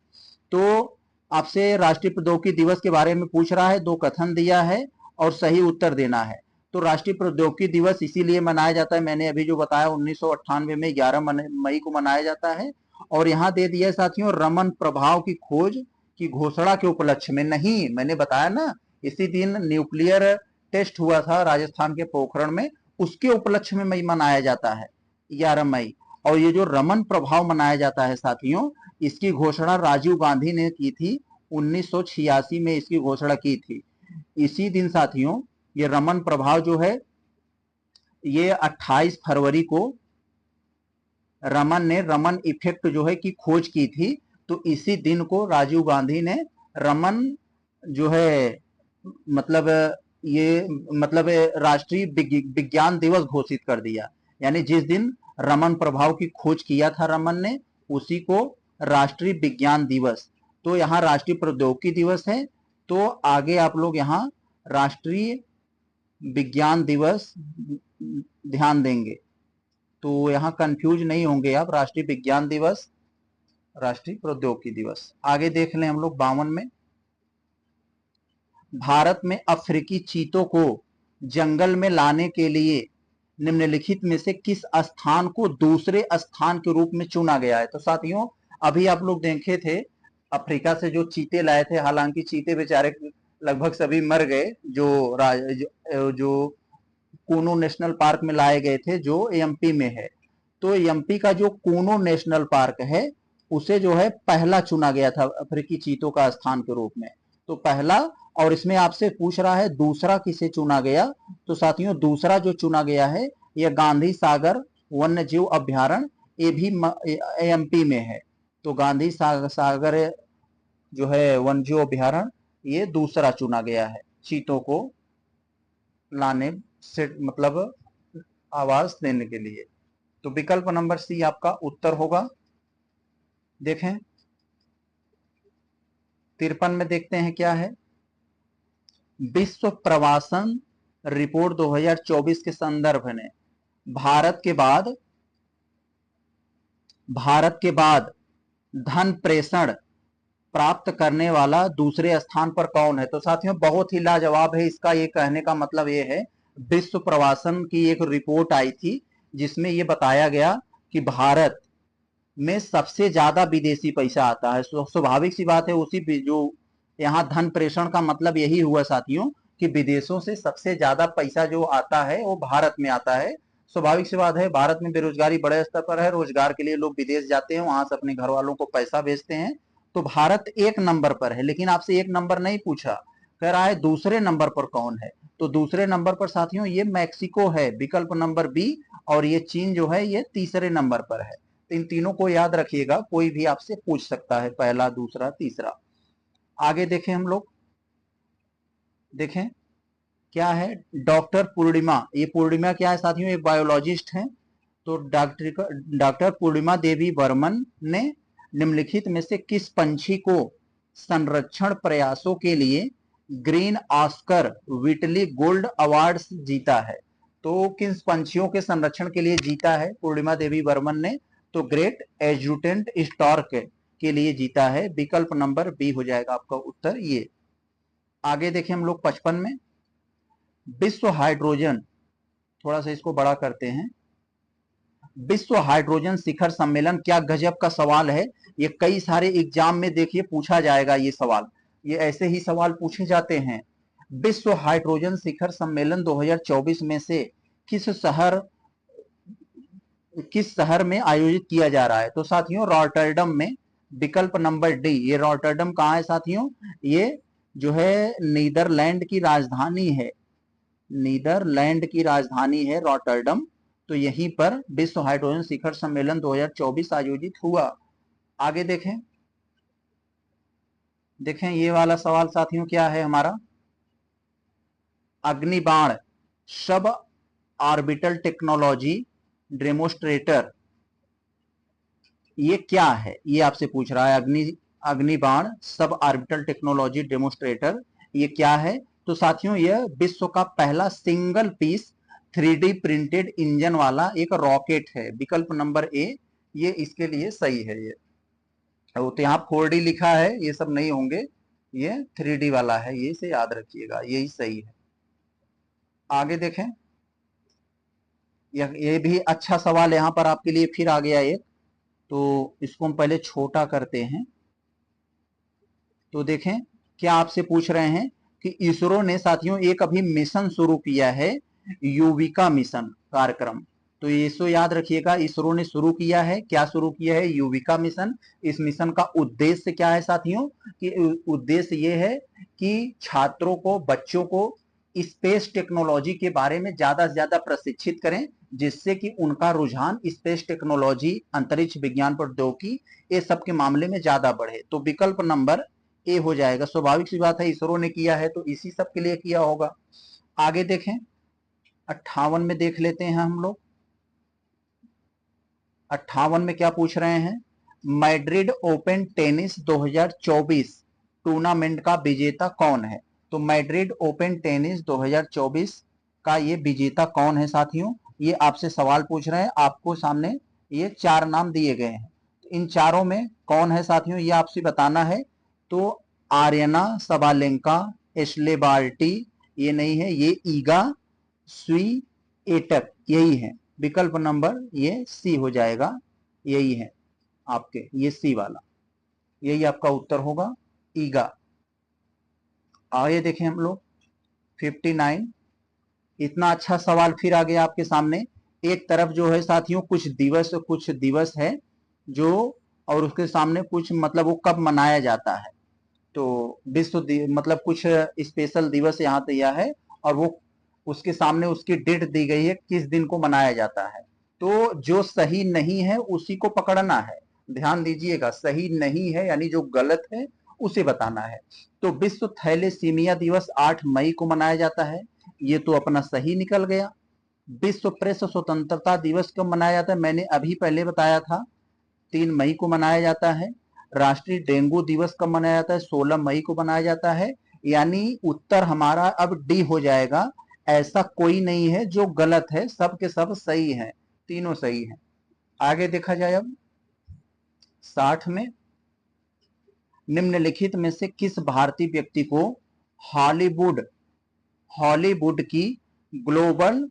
तो आपसे राष्ट्रीय प्रौद्योगिकी दिवस के बारे में पूछ रहा है, दो कथन दिया है और सही उत्तर देना है। तो राष्ट्रीय प्रौद्योगिकी दिवस इसीलिए मनाया जाता है, मैंने अभी जो बताया 1998 में 11 मई को मनाया जाता है। और यहाँ दे दिया है साथियों, रमन प्रभाव की खोज की घोषणा के उपलक्ष्य में। नहीं, मैंने बताया ना, इसी दिन न्यूक्लियर टेस्ट हुआ था राजस्थान के पोखरण में, उसके उपलक्ष्य में मई मनाया जाता है 11 मई। और ये जो रमन प्रभाव मनाया जाता है साथियों, इसकी घोषणा राजीव गांधी ने की थी 1986 में, इसकी घोषणा की थी। इसी दिन साथियों ये रमन प्रभाव जो है, ये 28 फरवरी को रमन ने रमन इफेक्ट जो है की खोज की थी। तो इसी दिन को राजीव गांधी ने रमन जो है मतलब ये मतलब राष्ट्रीय विज्ञान दिवस घोषित कर दिया। यानी जिस दिन रमन प्रभाव की खोज किया था रमन ने, उसी को राष्ट्रीय विज्ञान दिवस। तो यहाँ राष्ट्रीय प्रौद्योगिकी दिवस है, तो आगे आप लोग यहाँ राष्ट्रीय विज्ञान दिवस ध्यान देंगे, तो यहाँ कंफ्यूज नहीं होंगे आप, राष्ट्रीय विज्ञान दिवस, राष्ट्रीय प्रौद्योगिकी दिवस। आगे देख लें हम लोग 52 में, भारत में अफ्रीकी चीतों को जंगल में लाने के लिए निम्नलिखित में से किस स्थान को दूसरे स्थान के रूप में चुना गया है? तो साथियों अभी आप लोग देखे थे अफ्रीका से जो चीते लाए थे, हालांकि चीते बेचारे लगभग सभी मर गए, जो कूनो नेशनल पार्क में लाए गए थे जो एमपी में है। तो एमपी का जो कूनो नेशनल पार्क है, उसे जो है पहला चुना गया था अफ्रीकी चीतों का स्थान के रूप में, तो पहला। और इसमें आपसे पूछ रहा है दूसरा किसे चुना गया? तो साथियों दूसरा जो चुना गया है, यह गांधी सागर वन्य जीव अभ्यारण्य, ये भी एमपी में है। तो गांधी सागर जो है वन्य जीव अभ्यारण्य, ये दूसरा चुना गया है चीतों को लाने से मतलब आवास देने के लिए। तो विकल्प नंबर सी आपका उत्तर होगा। देखें 53 में देखते हैं क्या है, विश्व प्रवासन रिपोर्ट 2024 के संदर्भ में भारत के बाद धन प्रेषण प्राप्त करने वाला दूसरे स्थान पर कौन है? तो साथियों बहुत ही लाजवाब है इसका, ये कहने का मतलब ये है, विश्व प्रवासन की एक रिपोर्ट आई थी जिसमें ये बताया गया कि भारत में सबसे ज्यादा विदेशी पैसा आता है। स्वाभाविक सी बात है, उसी जो यहाँ धन प्रेषण का मतलब यही हुआ साथियों कि विदेशों से सबसे ज्यादा पैसा जो आता है वो भारत में आता है। स्वाभाविक सी बात है, भारत में बेरोजगारी बड़े स्तर पर है, रोजगार के लिए लोग विदेश जाते हैं, वहां से अपने घर वालों को पैसा भेजते हैं। तो भारत एक नंबर पर है, लेकिन आपसे एक नंबर नहीं पूछा, कह रहा है दूसरे नंबर पर कौन है? तो दूसरे नंबर पर साथियों ये मैक्सिको है, विकल्प नंबर बी। और ये चीन जो है ये तीसरे नंबर पर है। तो इन तीनों को याद रखिएगा, कोई भी आपसे पूछ सकता है, पहला, दूसरा, तीसरा। आगे देखें हम लोग, देखें क्या है, डॉक्टर पूर्णिमा, ये पूर्णिमा क्या है साथियों, एक बायोलॉजिस्ट हैं। तो डॉक्टर पूर्णिमा देवी बर्मन ने निम्नलिखित में से किस पंछी को संरक्षण प्रयासों के लिए green Oscar Whitley gold award जीता है? तो किन पंछियों के संरक्षण के लिए जीता है पूर्णिमा देवी बर्मन ने? तो ग्रेट एजुटेंट स्टॉर्क के लिए जीता है? विकल्प नंबर बी हो जाएगा आपका उत्तर ये। आगे देखें हम लोग 55 में, विश्व हाइड्रोजन, थोड़ा सा इसको बड़ा करते हैं, विश्व हाइड्रोजन शिखर सम्मेलन, क्या गजब का सवाल है। ये कई सारे एग्जाम में देखिए पूछा जाएगा ये सवाल, ये ऐसे ही सवाल पूछे जाते हैं। विश्व हाइड्रोजन शिखर सम्मेलन 2024 में से किस शहर में आयोजित किया जा रहा है? तो साथियों रॉटरडम में, विकल्प नंबर डी। ये रॉटरडम कहाँ है साथियों? ये जो है नीदरलैंड की राजधानी है, नीदरलैंड की राजधानी है रॉटरडम। तो यहीं पर विश्व हाइड्रोजन शिखर सम्मेलन 2024 आयोजित हुआ। आगे देखें, देखें ये वाला सवाल साथियों क्या है हमारा, अग्निबाण सब ऑर्बिटल टेक्नोलॉजी डेमोस्ट्रेटर, ये क्या है? ये आपसे पूछ रहा है, अग्निबाण सब ऑर्बिटल टेक्नोलॉजी डेमोस्ट्रेटर, ये क्या है? तो साथियों यह विश्व का पहला single piece 3D printed engine वाला एक रॉकेट है। विकल्प नंबर ए ये इसके लिए सही है। ये तो यहाँ 4D लिखा है, ये सब नहीं होंगे, ये 3D वाला है, ये से याद रखिएगा, यही सही है। आगे देखें, ये भी अच्छा सवाल यहाँ पर आपके लिए फिर आ गया एक, तो इसको हम पहले छोटा करते हैं। तो देखें क्या आपसे पूछ रहे हैं कि इसरो ने साथियों एक अभी मिशन शुरू किया है, युविका मिशन कार्यक्रम। तो इसको याद रखिएगा, इसरो ने शुरू किया है, क्या शुरू किया है? युविका मिशन। इस मिशन का उद्देश्य क्या है साथियों? कि उद्देश्य ये है कि छात्रों को, बच्चों को स्पेस टेक्नोलॉजी के बारे में ज्यादा से ज्यादा प्रशिक्षित करें, जिससे कि उनका रुझान स्पेस टेक्नोलॉजी, अंतरिक्ष विज्ञान, प्रौद्योगिकी, ये सब के मामले में ज्यादा बढ़े। तो विकल्प नंबर ए हो जाएगा। स्वाभाविक सी बात है, इसरो ने किया है तो इसी सब के लिए किया होगा। आगे देखें 58 में देख लेते हैं हम लोग। 58 में क्या पूछ रहे हैं, मैड्रिड ओपन टेनिस 2024 टूर्नामेंट का विजेता कौन है? तो मैड्रिड ओपन टेनिस 2024 का ये विजेता कौन है साथियों? ये आपसे सवाल पूछ रहे हैं, आपको सामने ये 4 नाम दिए गए हैं, इन चारों में कौन है साथियों ये आपसे बताना है। तो आर्यना सबालेंका, एशले बार्टी, ये नहीं है, ये ईगा स्वीएटक, यही है। विकल्प नंबर ये सी हो जाएगा, यही है आपके, ये सी वाला, यही आपका उत्तर होगा, ईगा। आगे देखें हम लोग 59, इतना अच्छा सवाल फिर आ गया आपके सामने। एक तरफ जो है साथियों कुछ दिवस है जो, और उसके सामने कुछ मतलब वो कब मनाया जाता है। तो मतलब कुछ स्पेशल दिवस यहाँ दिया है, और वो उसके सामने उसकी डेट दी गई है किस दिन को मनाया जाता है। तो जो सही नहीं है उसी को पकड़ना है, ध्यान दीजिएगा, सही नहीं है यानी जो गलत है उसे बताना है। तो विश्व थैलेसीमिया दिवस 8 मई को मनाया जाता है, ये तो अपना सही निकल गया। विश्व प्रेस स्वतंत्रता दिवस कब मनाया जाता है? मैंने अभी पहले बताया था, 3 मई को मनाया जाता है। राष्ट्रीय डेंगू दिवस कब मनाया जाता है? 16 मई को मनाया जाता है। यानी उत्तर हमारा अब डी हो जाएगा। ऐसा कोई नहीं है जो गलत है, सब के सब सही है, तीनों सही है। आगे देखा जाए अब 60 में, निम्नलिखित में से किस भारतीय व्यक्ति को हॉलीवुड की ग्लोबल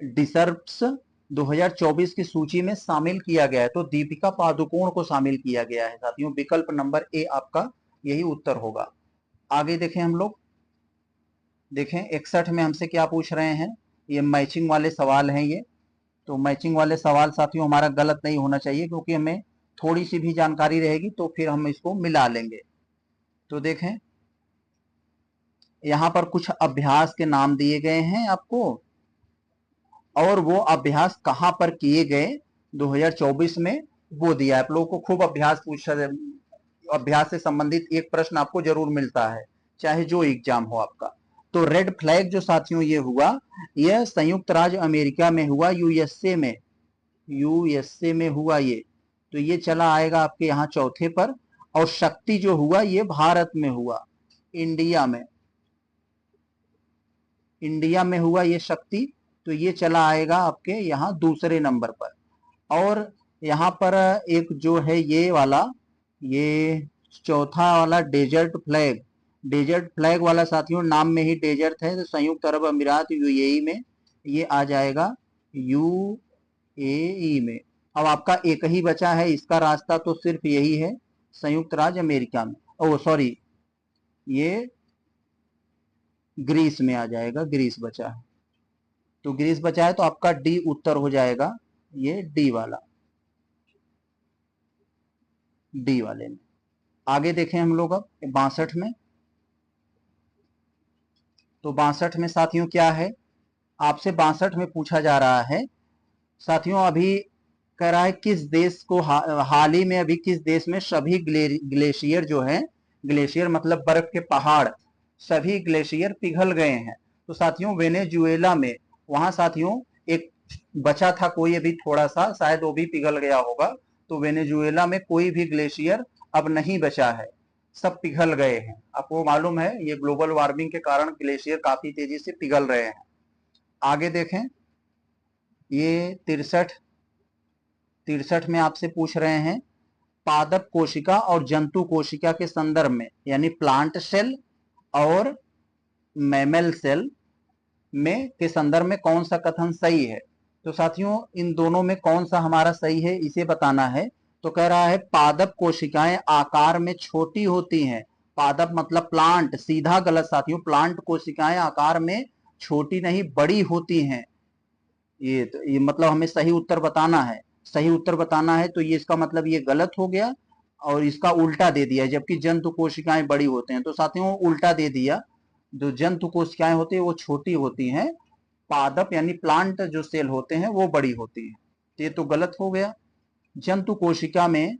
डिसर्व्स 2024 की सूची में शामिल किया गया है? तो दीपिका पादुकोण को शामिल किया गया है साथियों। विकल्प नंबर ए आपका यही उत्तर होगा। आगे देखें हम लोग, देखें 61 में हमसे क्या पूछ रहे हैं, ये मैचिंग वाले सवाल हैं ये। तो मैचिंग वाले सवाल साथियों हमारा गलत नहीं होना चाहिए, क्योंकि हमें थोड़ी सी भी जानकारी रहेगी तो फिर हम इसको मिला लेंगे। तो देखें यहां पर कुछ अभ्यास के नाम दिए गए हैं आपको, और वो अभ्यास कहां पर किए गए 2024 में वो दिया है। आप लोगों को खूब अभ्यास से संबंधित एक प्रश्न आपको जरूर मिलता है, चाहे जो एग्जाम हो आपका। तो रेड फ्लैग जो साथियों ये हुआ, यह संयुक्त राज्य अमेरिका में हुआ, यूएसए में हुआ ये। तो ये चला आएगा आपके यहाँ चौथे पर। और शक्ति जो हुआ ये भारत में हुआ, इंडिया में हुआ ये शक्ति। तो ये चला आएगा आपके यहाँ दूसरे नंबर पर। और यहाँ पर एक जो है ये वाला ये चौथा वाला डेजर्ट फ्लैग, डेजर्ट फ्लैग वाला साथियों नाम में ही डेजर्ट है, तो संयुक्त अरब अमीरात यूएई में ये आ जाएगा यूएई में। अब आपका एक ही बचा है, इसका रास्ता तो सिर्फ यही है, संयुक्त राज्य अमेरिका में, ओ सॉरी ये ग्रीस में आ जाएगा, ग्रीस बचा है, तो ग्रीस बचा है, तो आपका डी उत्तर हो जाएगा, ये डी वाला, डी वाले में। आगे देखें हम लोग अब 62 में, तो 62 में साथियों क्या है, आपसे 62 में पूछा जा रहा है साथियों, अभी कह रहा है किस देश को हाल ही में अभी किस देश में सभी ग्लेशियर जो है, ग्लेशियर मतलब बर्फ के पहाड़, सभी ग्लेशियर पिघल गए हैं। तो साथियों वेनेजुएला में, वहां साथियों एक बचा था कोई अभी थोड़ा सा, शायद वो भी पिघल गया होगा, तो वेनेजुएला में कोई भी ग्लेशियर अब नहीं बचा है, सब पिघल गए हैं। आपको मालूम है ये ग्लोबल वार्मिंग के कारण ग्लेशियर काफी तेजी से पिघल रहे हैं। आगे देखें, ये 63 में आपसे पूछ रहे हैं पादप कोशिका और जंतु कोशिका के संदर्भ में, यानी प्लांट सेल और मैमल सेल में के संदर्भ में कौन सा कथन सही है। तो साथियों इन दोनों में कौन सा हमारा सही है इसे बताना है। तो कह रहा है पादप कोशिकाएं आकार में छोटी होती हैं, पादप मतलब प्लांट, सीधा गलत साथियों, प्लांट कोशिकाएं आकार में छोटी नहीं बड़ी होती हैं। ये तो ये मतलब हमें सही उत्तर बताना है, सही उत्तर बताना है, तो ये इसका मतलब ये गलत हो गया और इसका उल्टा दे दिया, जबकि जंतु कोशिकाएं बड़ी होते हैं, तो साथियों उल्टा दे दिया, जो जंतु कोशिकाएं होती है वो छोटी होती हैं, पादप यानी प्लांट जो सेल होते हैं वो बड़ी होती हैं, ये तो गलत हो गया। जंतु कोशिका में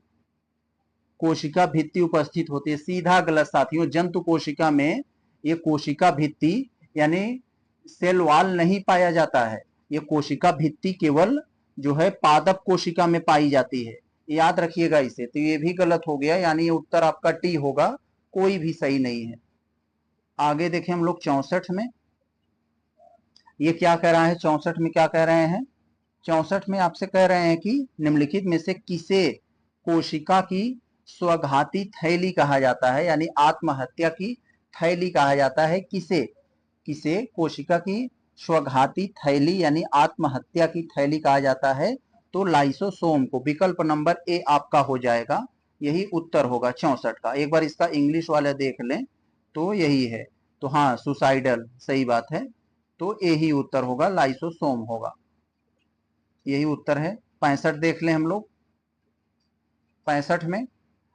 कोशिका भित्ति उपस्थित होती है, सीधा गलत साथियों, जंतु कोशिका में ये कोशिका भित्ति यानी सेल वॉल नहीं पाया जाता है, ये कोशिका भित्ति केवल जो है पादप कोशिका में पाई जाती है, याद रखिएगा इसे, तो ये भी गलत हो गया, यानी ये उत्तर आपका टी होगा, कोई भी सही नहीं है। आगे देखें हम लोग 64 में, ये क्या कह रहा है, 64 में क्या कह रहे हैं, 64 में आपसे कह रहे हैं कि निम्नलिखित में से किसे कोशिका की स्वघाती थैली कहा जाता है, यानी आत्महत्या की थैली कहा जाता है, किसे, किसे कोशिका की स्वघाती थैली यानी आत्महत्या की थैली कहा जाता है। तो लाइसोसोम को, विकल्प नंबर ए आपका हो जाएगा, यही उत्तर होगा 64 का। एक बार इसका इंग्लिश वाला देख लें तो यही है, तो हाँ सुसाइडल सही बात है, तो ए ही उत्तर होगा, लाइसोसोम होगा, यही उत्तर है। 65 देख लें हम लोग, 65 में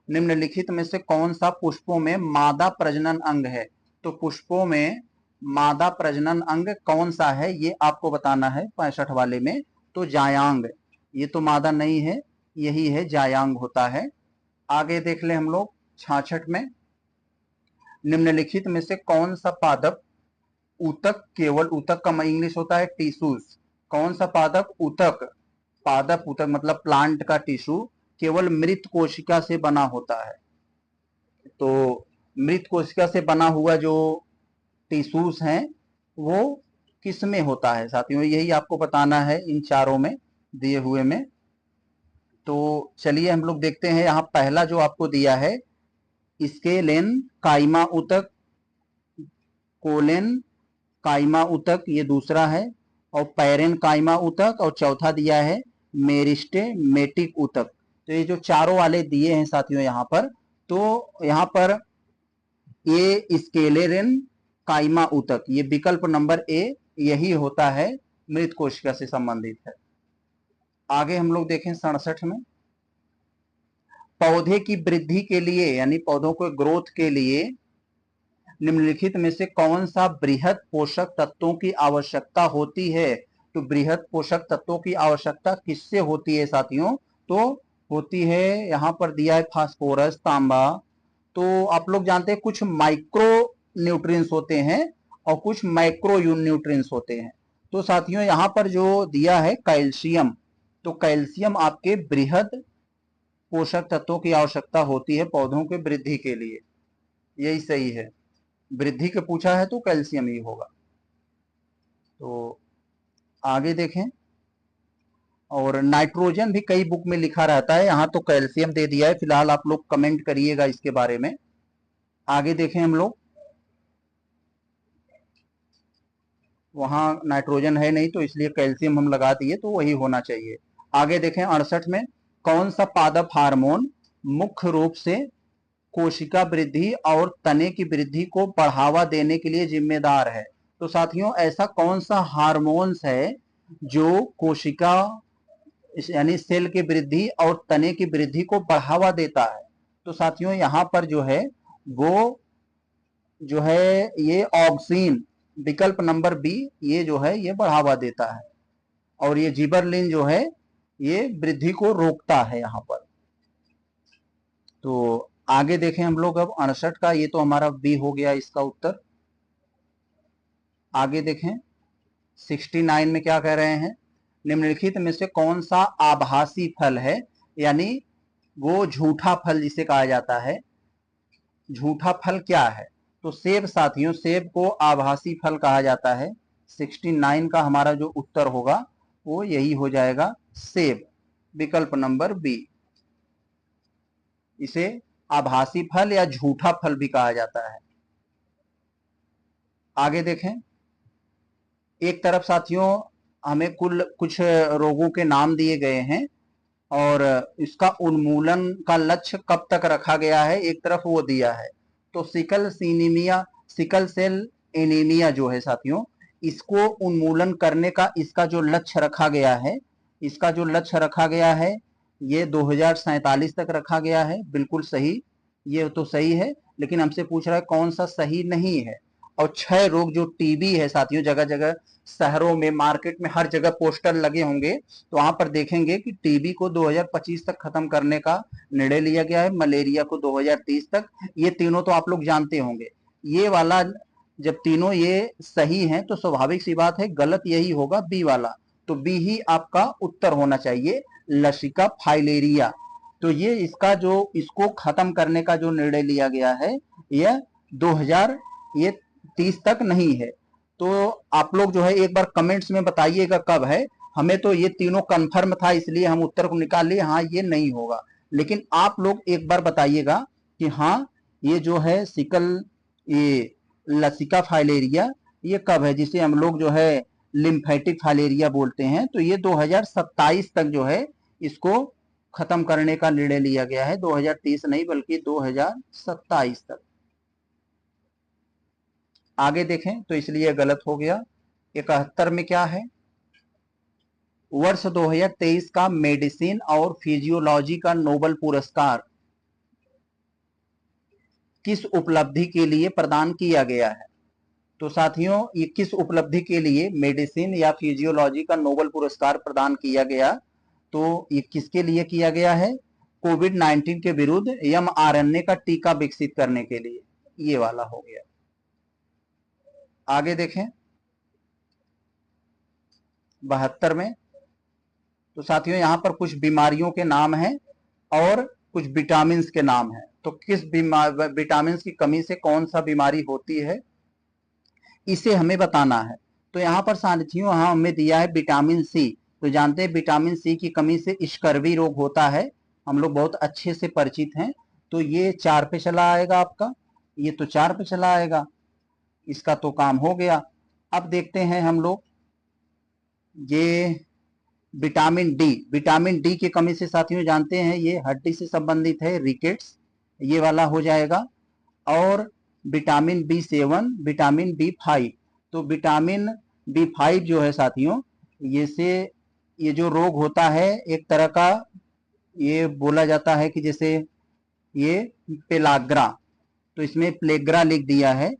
निम्नलिखित में से कौन सा पुष्पों में मादा प्रजनन अंग है। तो पुष्पों में मादा प्रजनन अंग कौन सा है ये आपको बताना है 65 वाले में, तो जायांग, ये तो मादा नहीं है, यही है जायांग होता है। आगे देख ले हम लोग 66 में, निम्नलिखित में से कौन सा पादप ऊतक, केवल ऊतक का इंग्लिश होता है टिश्यूज, कौन सा पादप ऊतक, पादप ऊतक मतलब प्लांट का टिश्यू केवल मृत कोशिका से बना होता है। तो मृत कोशिका से बना हुआ जो टिश्यूज हैं वो किस में होता है साथियों, यही आपको बताना है इन चारों में दिए हुए में। तो चलिए हम लोग देखते हैं, यहाँ पहला जो आपको दिया है स्केलेन काइमा ऊतक, कोलेन काइमा ऊतक ये दूसरा है, और पैरेन काइमा ऊतक, और चौथा दिया है मेरिस्टेमेटिक ऊतक। तो ये जो चारों वाले दिए हैं साथियों यहाँ पर, तो यहाँ पर ये स्केलेरेन काइमा ऊतक, ये विकल्प नंबर ए यही होता है, मृत कोशिका से संबंधित है। आगे हम लोग देखें 67 में, पौधे की वृद्धि के लिए यानी पौधों को ग्रोथ के लिए निम्नलिखित में से कौन सा बृहद पोषक तत्वों की आवश्यकता होती है। तो बृहद पोषक तत्वों की आवश्यकता किससे होती है साथियों, तो होती है, यहाँ पर दिया है फास्फोरस, तांबा, तो आप लोग जानते हैं कुछ माइक्रो न्यूट्रिएंट्स होते हैं और कुछ माइक्रो न्यूट्रिएंट्स होते हैं। तो साथियों यहाँ पर जो दिया है कैल्शियम, तो कैल्शियम आपके बृहद पोषक तत्वों की आवश्यकता होती है पौधों के वृद्धि के लिए, यही सही है, वृद्धि के पूछा है तो कैल्शियम ही होगा। तो आगे देखें, और नाइट्रोजन भी कई बुक में लिखा रहता है, यहाँ तो कैल्शियम दे दिया है। फिलहाल आप लोग कमेंट करिएगा इसके बारे में। आगे देखें हम लोग, वहां नाइट्रोजन है नहीं तो इसलिए कैल्शियम हम लगा दिए, तो वही होना चाहिए। आगे देखें 68 में, कौन सा पादप हार्मोन मुख्य रूप से कोशिका वृद्धि और तने की वृद्धि को बढ़ावा देने के लिए जिम्मेदार है? तो साथियों, ऐसा कौन सा हार्मोन्स है जो कोशिका यानी सेल की वृद्धि और तने की वृद्धि को बढ़ावा देता है? तो साथियों यहाँ पर जो है वो जो है ये ऑक्सीन, विकल्प नंबर बी, ये जो है ये बढ़ावा देता है। और ये जिबरलिन जो है ये वृद्धि को रोकता है यहाँ पर। तो आगे देखें हम लोग अब 68 का, ये तो हमारा बी हो गया इसका उत्तर। आगे देखें 69 में क्या कह रहे हैं, निम्नलिखित में से कौन सा आभासी फल है, यानी वो झूठा फल जिसे कहा जाता है, झूठा फल क्या है? तो सेब साथियों, सेब को आभासी फल कहा जाता है। 69 का हमारा जो उत्तर होगा वो यही हो जाएगा, सेब, विकल्प नंबर बी। इसे आभासी फल या झूठा फल भी कहा जाता है। आगे देखें, एक तरफ साथियों हमें कुछ रोगों के नाम दिए गए हैं और इसका उन्मूलन का लक्ष्य कब तक रखा गया है, एक तरफ वो दिया है। तो सिकल सेल एनीमिया जो है साथियों, इसको उन्मूलन करने का इसका जो लक्ष्य रखा गया है, इसका जो लक्ष्य रखा गया है ये 2047 तक रखा गया है। बिल्कुल सही, ये तो सही है, लेकिन हमसे पूछ रहा है कौन सा सही नहीं है। और क्षय रोग जो टीबी है साथियों, जगह जगह शहरों में, मार्केट में, हर जगह पोस्टर लगे होंगे, तो वहां पर देखेंगे कि टीबी को 2025 तक खत्म करने का निर्णय लिया गया है, मलेरिया को 2030 तक। ये तीनों तो आप लोग जानते होंगे। ये वाला जब तीनों ये सही हैं तो स्वाभाविक सी बात है गलत यही होगा, बी वाला। तो बी ही आपका उत्तर होना चाहिए, लसिका फाइलेरिया। तो ये इसका जो इसको खत्म करने का जो निर्णय लिया गया है यह 2030 तक नहीं है। तो आप लोग जो है एक बार कमेंट्स में बताइएगा कब है। हमें तो ये तीनों कंफर्म था इसलिए हम उत्तर को निकाल लिए, हाँ ये नहीं होगा। लेकिन आप लोग एक बार बताइएगा कि हाँ ये जो है ये लसिका फाइलेरिया ये कब है, जिसे हम लोग जो है लिम्फेटिक फाइलेरिया बोलते हैं। तो ये 2027 तक जो है इसको खत्म करने का निर्णय लिया गया है, 2030 नहीं बल्कि 2027 तक। आगे देखें तो इसलिए गलत हो गया। 71 में क्या है, वर्ष 2023 का मेडिसिन और फिजियोलॉजी का नोबेल पुरस्कार किस उपलब्धि के लिए प्रदान किया गया है? तो साथियों ये किस उपलब्धि के लिए मेडिसिन या फिजियोलॉजी का नोबेल पुरस्कार प्रदान किया गया, तो ये किसके लिए किया गया है? कोविड-19 के विरुद्ध mRNA का टीका विकसित करने के लिए, ये वाला हो गया। आगे देखें 72 में, तो साथियों यहां पर कुछ बीमारियों के नाम हैं और कुछ विटामिन के नाम हैं। तो किस विटामिन की कमी से कौन सा बीमारी होती है इसे हमें बताना है। तो यहाँ पर साथियों हाँ हमें दिया है विटामिन सी। तो जानते हैं विटामिन सी की कमी से स्कर्वी रोग होता है, हम लोग बहुत अच्छे से परिचित हैं। तो ये 4 पे चला आएगा आपका, ये तो 4 पे चला आएगा, इसका तो काम हो गया। अब देखते हैं हम लोग ये विटामिन डी की कमी से साथियों जानते हैं ये हड्डी से संबंधित है, रिकेट्स, ये वाला हो जाएगा। और विटामिन B7, विटामिन B5, तो विटामिन B5 जो है साथियों ये जो रोग होता है एक तरह का, ये बोला जाता है कि जैसे ये पेलाग्रा, तो इसमें प्लेग्रा लिख दिया है।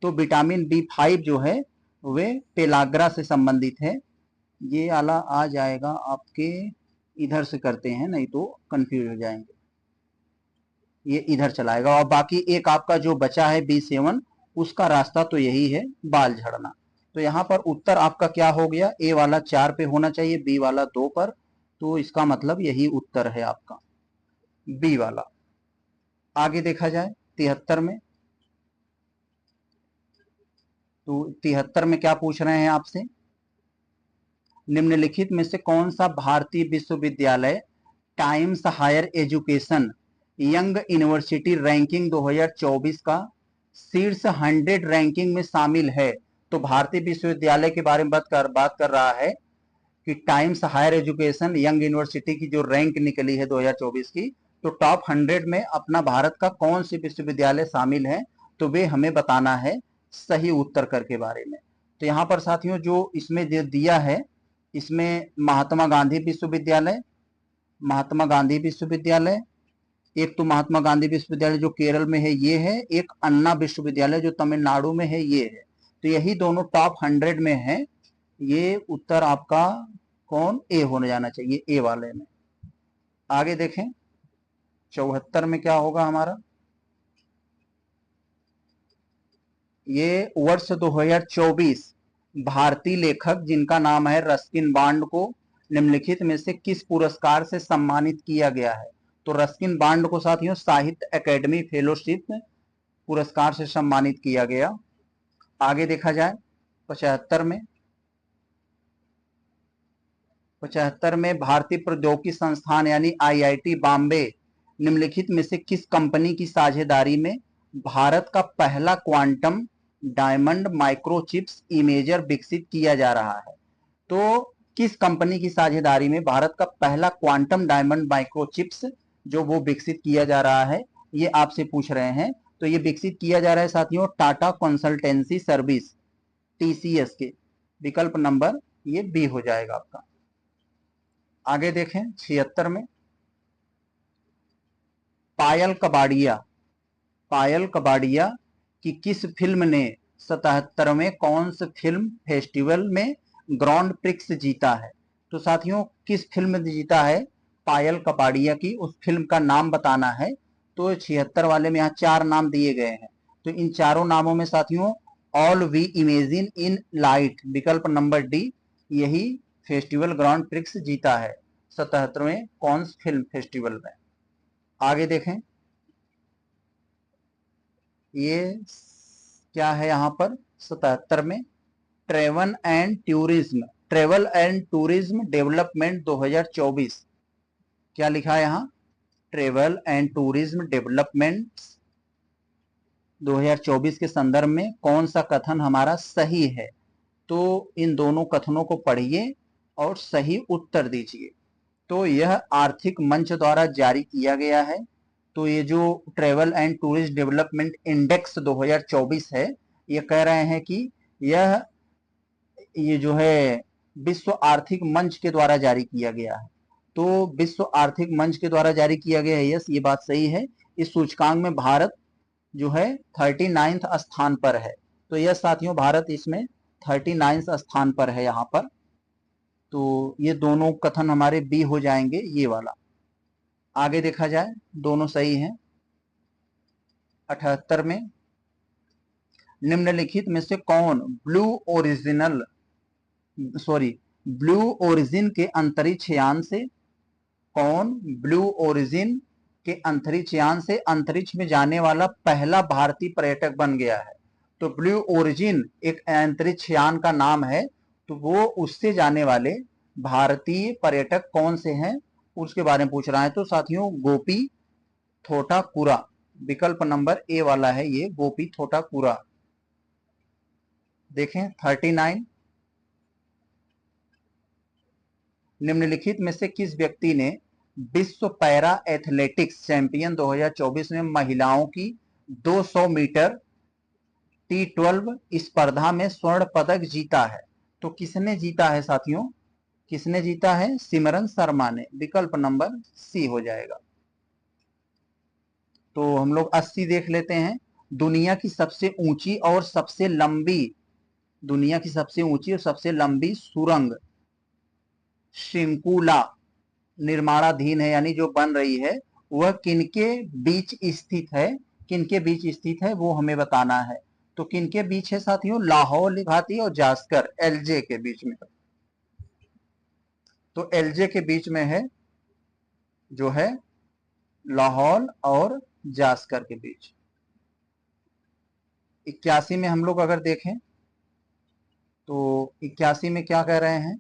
तो विटामिन B5 जो है वे पेलाग्रा से संबंधित है। ये आला आ जाएगा आपके, इधर से करते हैं नहीं तो कंफ्यूज हो जाएंगे, ये इधर चलाएगा। और बाकी एक आपका जो बचा है B7, उसका रास्ता तो यही है, बाल झड़ना। तो यहाँ पर उत्तर आपका क्या हो गया, ए वाला 4 पे होना चाहिए, बी वाला 2 पर। तो इसका मतलब यही उत्तर है आपका, बी वाला। आगे देखा जाए 73 में, तो 73 में क्या पूछ रहे हैं आपसे, निम्नलिखित में से कौन सा भारतीय विश्वविद्यालय Times Higher Education Young University ranking 2024 का शीर्ष 100 रैंकिंग में शामिल है? तो भारतीय विश्वविद्यालय के बारे में बात कर रहा है कि Times Higher Education Young University की जो रैंक निकली है 2024 की, तो टॉप 100 में अपना भारत का कौन से विश्वविद्यालय शामिल है, तो वे हमें बताना है सही उत्तर करके बारे में। तो यहाँ पर साथियों जो इसमें दिया है, इसमें महात्मा गांधी विश्वविद्यालय, महात्मा गांधी विश्वविद्यालय, एक तो महात्मा गांधी विश्वविद्यालय जो केरल में है ये है, एक अन्ना विश्वविद्यालय जो तमिलनाडु में है ये है। तो यही दोनों टॉप 100 में है। ये उत्तर आपका कौन ए होने जाना चाहिए, ए वाले में। आगे देखें 74 में क्या होगा हमारा, ये वर्ष 2024 भारतीय लेखक जिनका नाम है रस्किन बॉन्ड को निम्नलिखित में से किस पुरस्कार से सम्मानित किया गया है? तो रस्किन बॉन्ड को साथियों साहित्य अकेडमी फेलोशिप पुरस्कार से सम्मानित किया गया। आगे देखा जाए 75 में भारतीय प्रौद्योगिकी संस्थान यानी आईआईटी बॉम्बे निम्नलिखित में से किस कंपनी की साझेदारी में भारत का पहला क्वांटम डायमंड माइक्रोचिप्स इमेजर विकसित किया जा रहा है? तो किस कंपनी की साझेदारी में भारत का पहला क्वांटम डायमंड माइक्रोचिप्स जो वो विकसित किया जा रहा है, ये आपसे पूछ रहे हैं। तो ये विकसित किया जा रहा है साथियों टाटा कंसल्टेंसी सर्विस टीसीएस के, विकल्प नंबर ये बी हो जाएगा आपका। आगे देखें 76 में पायल कबाड़िया की किस फिल्म ने 77वें कौन से फिल्म फेस्टिवल में ग्रैंड प्रिक्स जीता है? तो साथियों किस फिल्म में जीता है पायल कबाड़िया की, उस फिल्म का नाम बताना है। तो 76 वाले में यहाँ 4 नाम दिए गए हैं। तो इन चारों नामों में साथियों all we imagine in light, विकल्प नंबर डी, यही फेस्टिवल ग्रैंड प्रिक्स जीता है 77वें कौन फिल्म फेस्टिवल में। आगे देखें ये क्या है यहाँ पर 77 में ट्रेवल एंड टूरिज्म डेवलपमेंट 2024, क्या लिखा है यहाँ, ट्रेवल एंड टूरिज्म डेवलपमेंट 2024 के संदर्भ में कौन सा कथन हमारा सही है? तो इन दोनों कथनों को पढ़िए और सही उत्तर दीजिए। तो यह आर्थिक मंच द्वारा जारी किया गया है। तो ये जो travel and tourist development index 2024 है, ये कह रहे हैं कि ये जो है विश्व आर्थिक मंच के द्वारा जारी किया गया है। तो विश्व आर्थिक मंच के द्वारा जारी किया गया है, यस ये बात सही है। इस सूचकांक में भारत जो है 39 स्थान पर है। तो यह साथियों भारत इसमें 39 स्थान पर है यहाँ पर। तो ये दोनों कथन हमारे बी हो जाएंगे, ये वाला। आगे देखा जाए दोनों सही हैं। 78 में निम्नलिखित में से कौन ब्लू ओरिजिन के अंतरिक्ष यान से, कौन ब्लू ओरिजिन के अंतरिक्ष यान से अंतरिक्ष में जाने वाला पहला भारतीय पर्यटक बन गया है? तो ब्लू ओरिजिन एक अंतरिक्ष यान का नाम है। तो वो उससे जाने वाले भारतीय पर्यटक कौन से हैं उसके बारे में पूछ रहा है। तो साथियों गोपी थोटाकुरा, विकल्प नंबर ए वाला है ये गोपी थोटाकुरा। देखें 39 निम्नलिखित में से किस व्यक्ति ने विश्व पैरा एथलेटिक्स चैंपियन 2024 में महिलाओं की 200 मीटर T12 स्पर्धा में स्वर्ण पदक जीता है? तो किसने जीता है साथियों, किसने जीता है? सिमरन शर्मा ने, विकल्प नंबर सी हो जाएगा। तो हम लोग 80 देख लेते हैं। दुनिया की सबसे ऊंची और सबसे लंबी सुरंग शिंकुला निर्माणाधीन है, यानी जो बन रही है वह किनके बीच स्थित है वो हमें बताना है। तो किनके बीच है साथियों? लाहौल घाटी और जास्कर, एलजे के बीच में। तो एलजे के बीच में है जो है लाहौल और जास्कर के बीच। 81 में हम लोग अगर देखें तो 81 में क्या कह रहे हैं,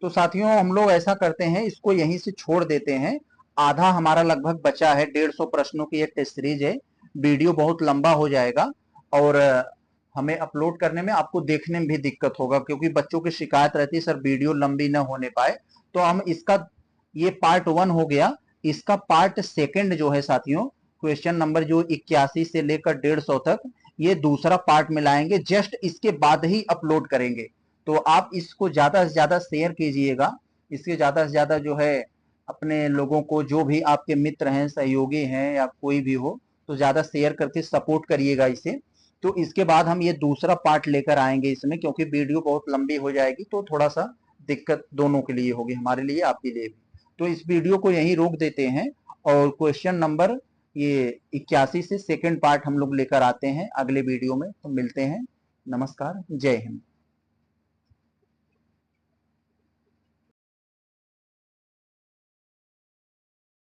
तो साथियों हम लोग ऐसा करते हैं, इसको यहीं से छोड़ देते हैं। आधा हमारा लगभग बचा है, 150 प्रश्नों की ये टेस्ट सीरीज है। वीडियो बहुत लंबा हो जाएगा और हमें अपलोड करने में, आपको देखने में भी दिक्कत होगा, क्योंकि बच्चों की शिकायत रहती है सर वीडियो लंबी न होने पाए। तो हम इसका, ये पार्ट 1 हो गया। इसका पार्ट सेकंड जो है साथियों, क्वेश्चन नंबर जो 81 से लेकर 150 तक, ये दूसरा पार्ट मिलाएंगे, जस्ट इसके बाद ही अपलोड करेंगे। तो आप इसको ज्यादा से ज्यादा शेयर कीजिएगा, इसके ज्यादा से ज्यादा जो है अपने लोगों को, जो भी आपके मित्र हैं, सहयोगी हैं या कोई भी हो, तो ज्यादा शेयर करके सपोर्ट करिएगा इसे। तो इसके बाद हम ये दूसरा पार्ट लेकर आएंगे इसमें, क्योंकि वीडियो बहुत लंबी हो जाएगी तो थोड़ा सा दिक्कत दोनों के लिए होगी, हमारे लिए, आपके लिए भी। तो इस वीडियो को यहीं रोक देते हैं और क्वेश्चन नंबर ये 81 से सेकंड पार्ट हम लोग लेकर आते हैं अगले वीडियो में। तो मिलते हैं, नमस्कार, जय हिंद।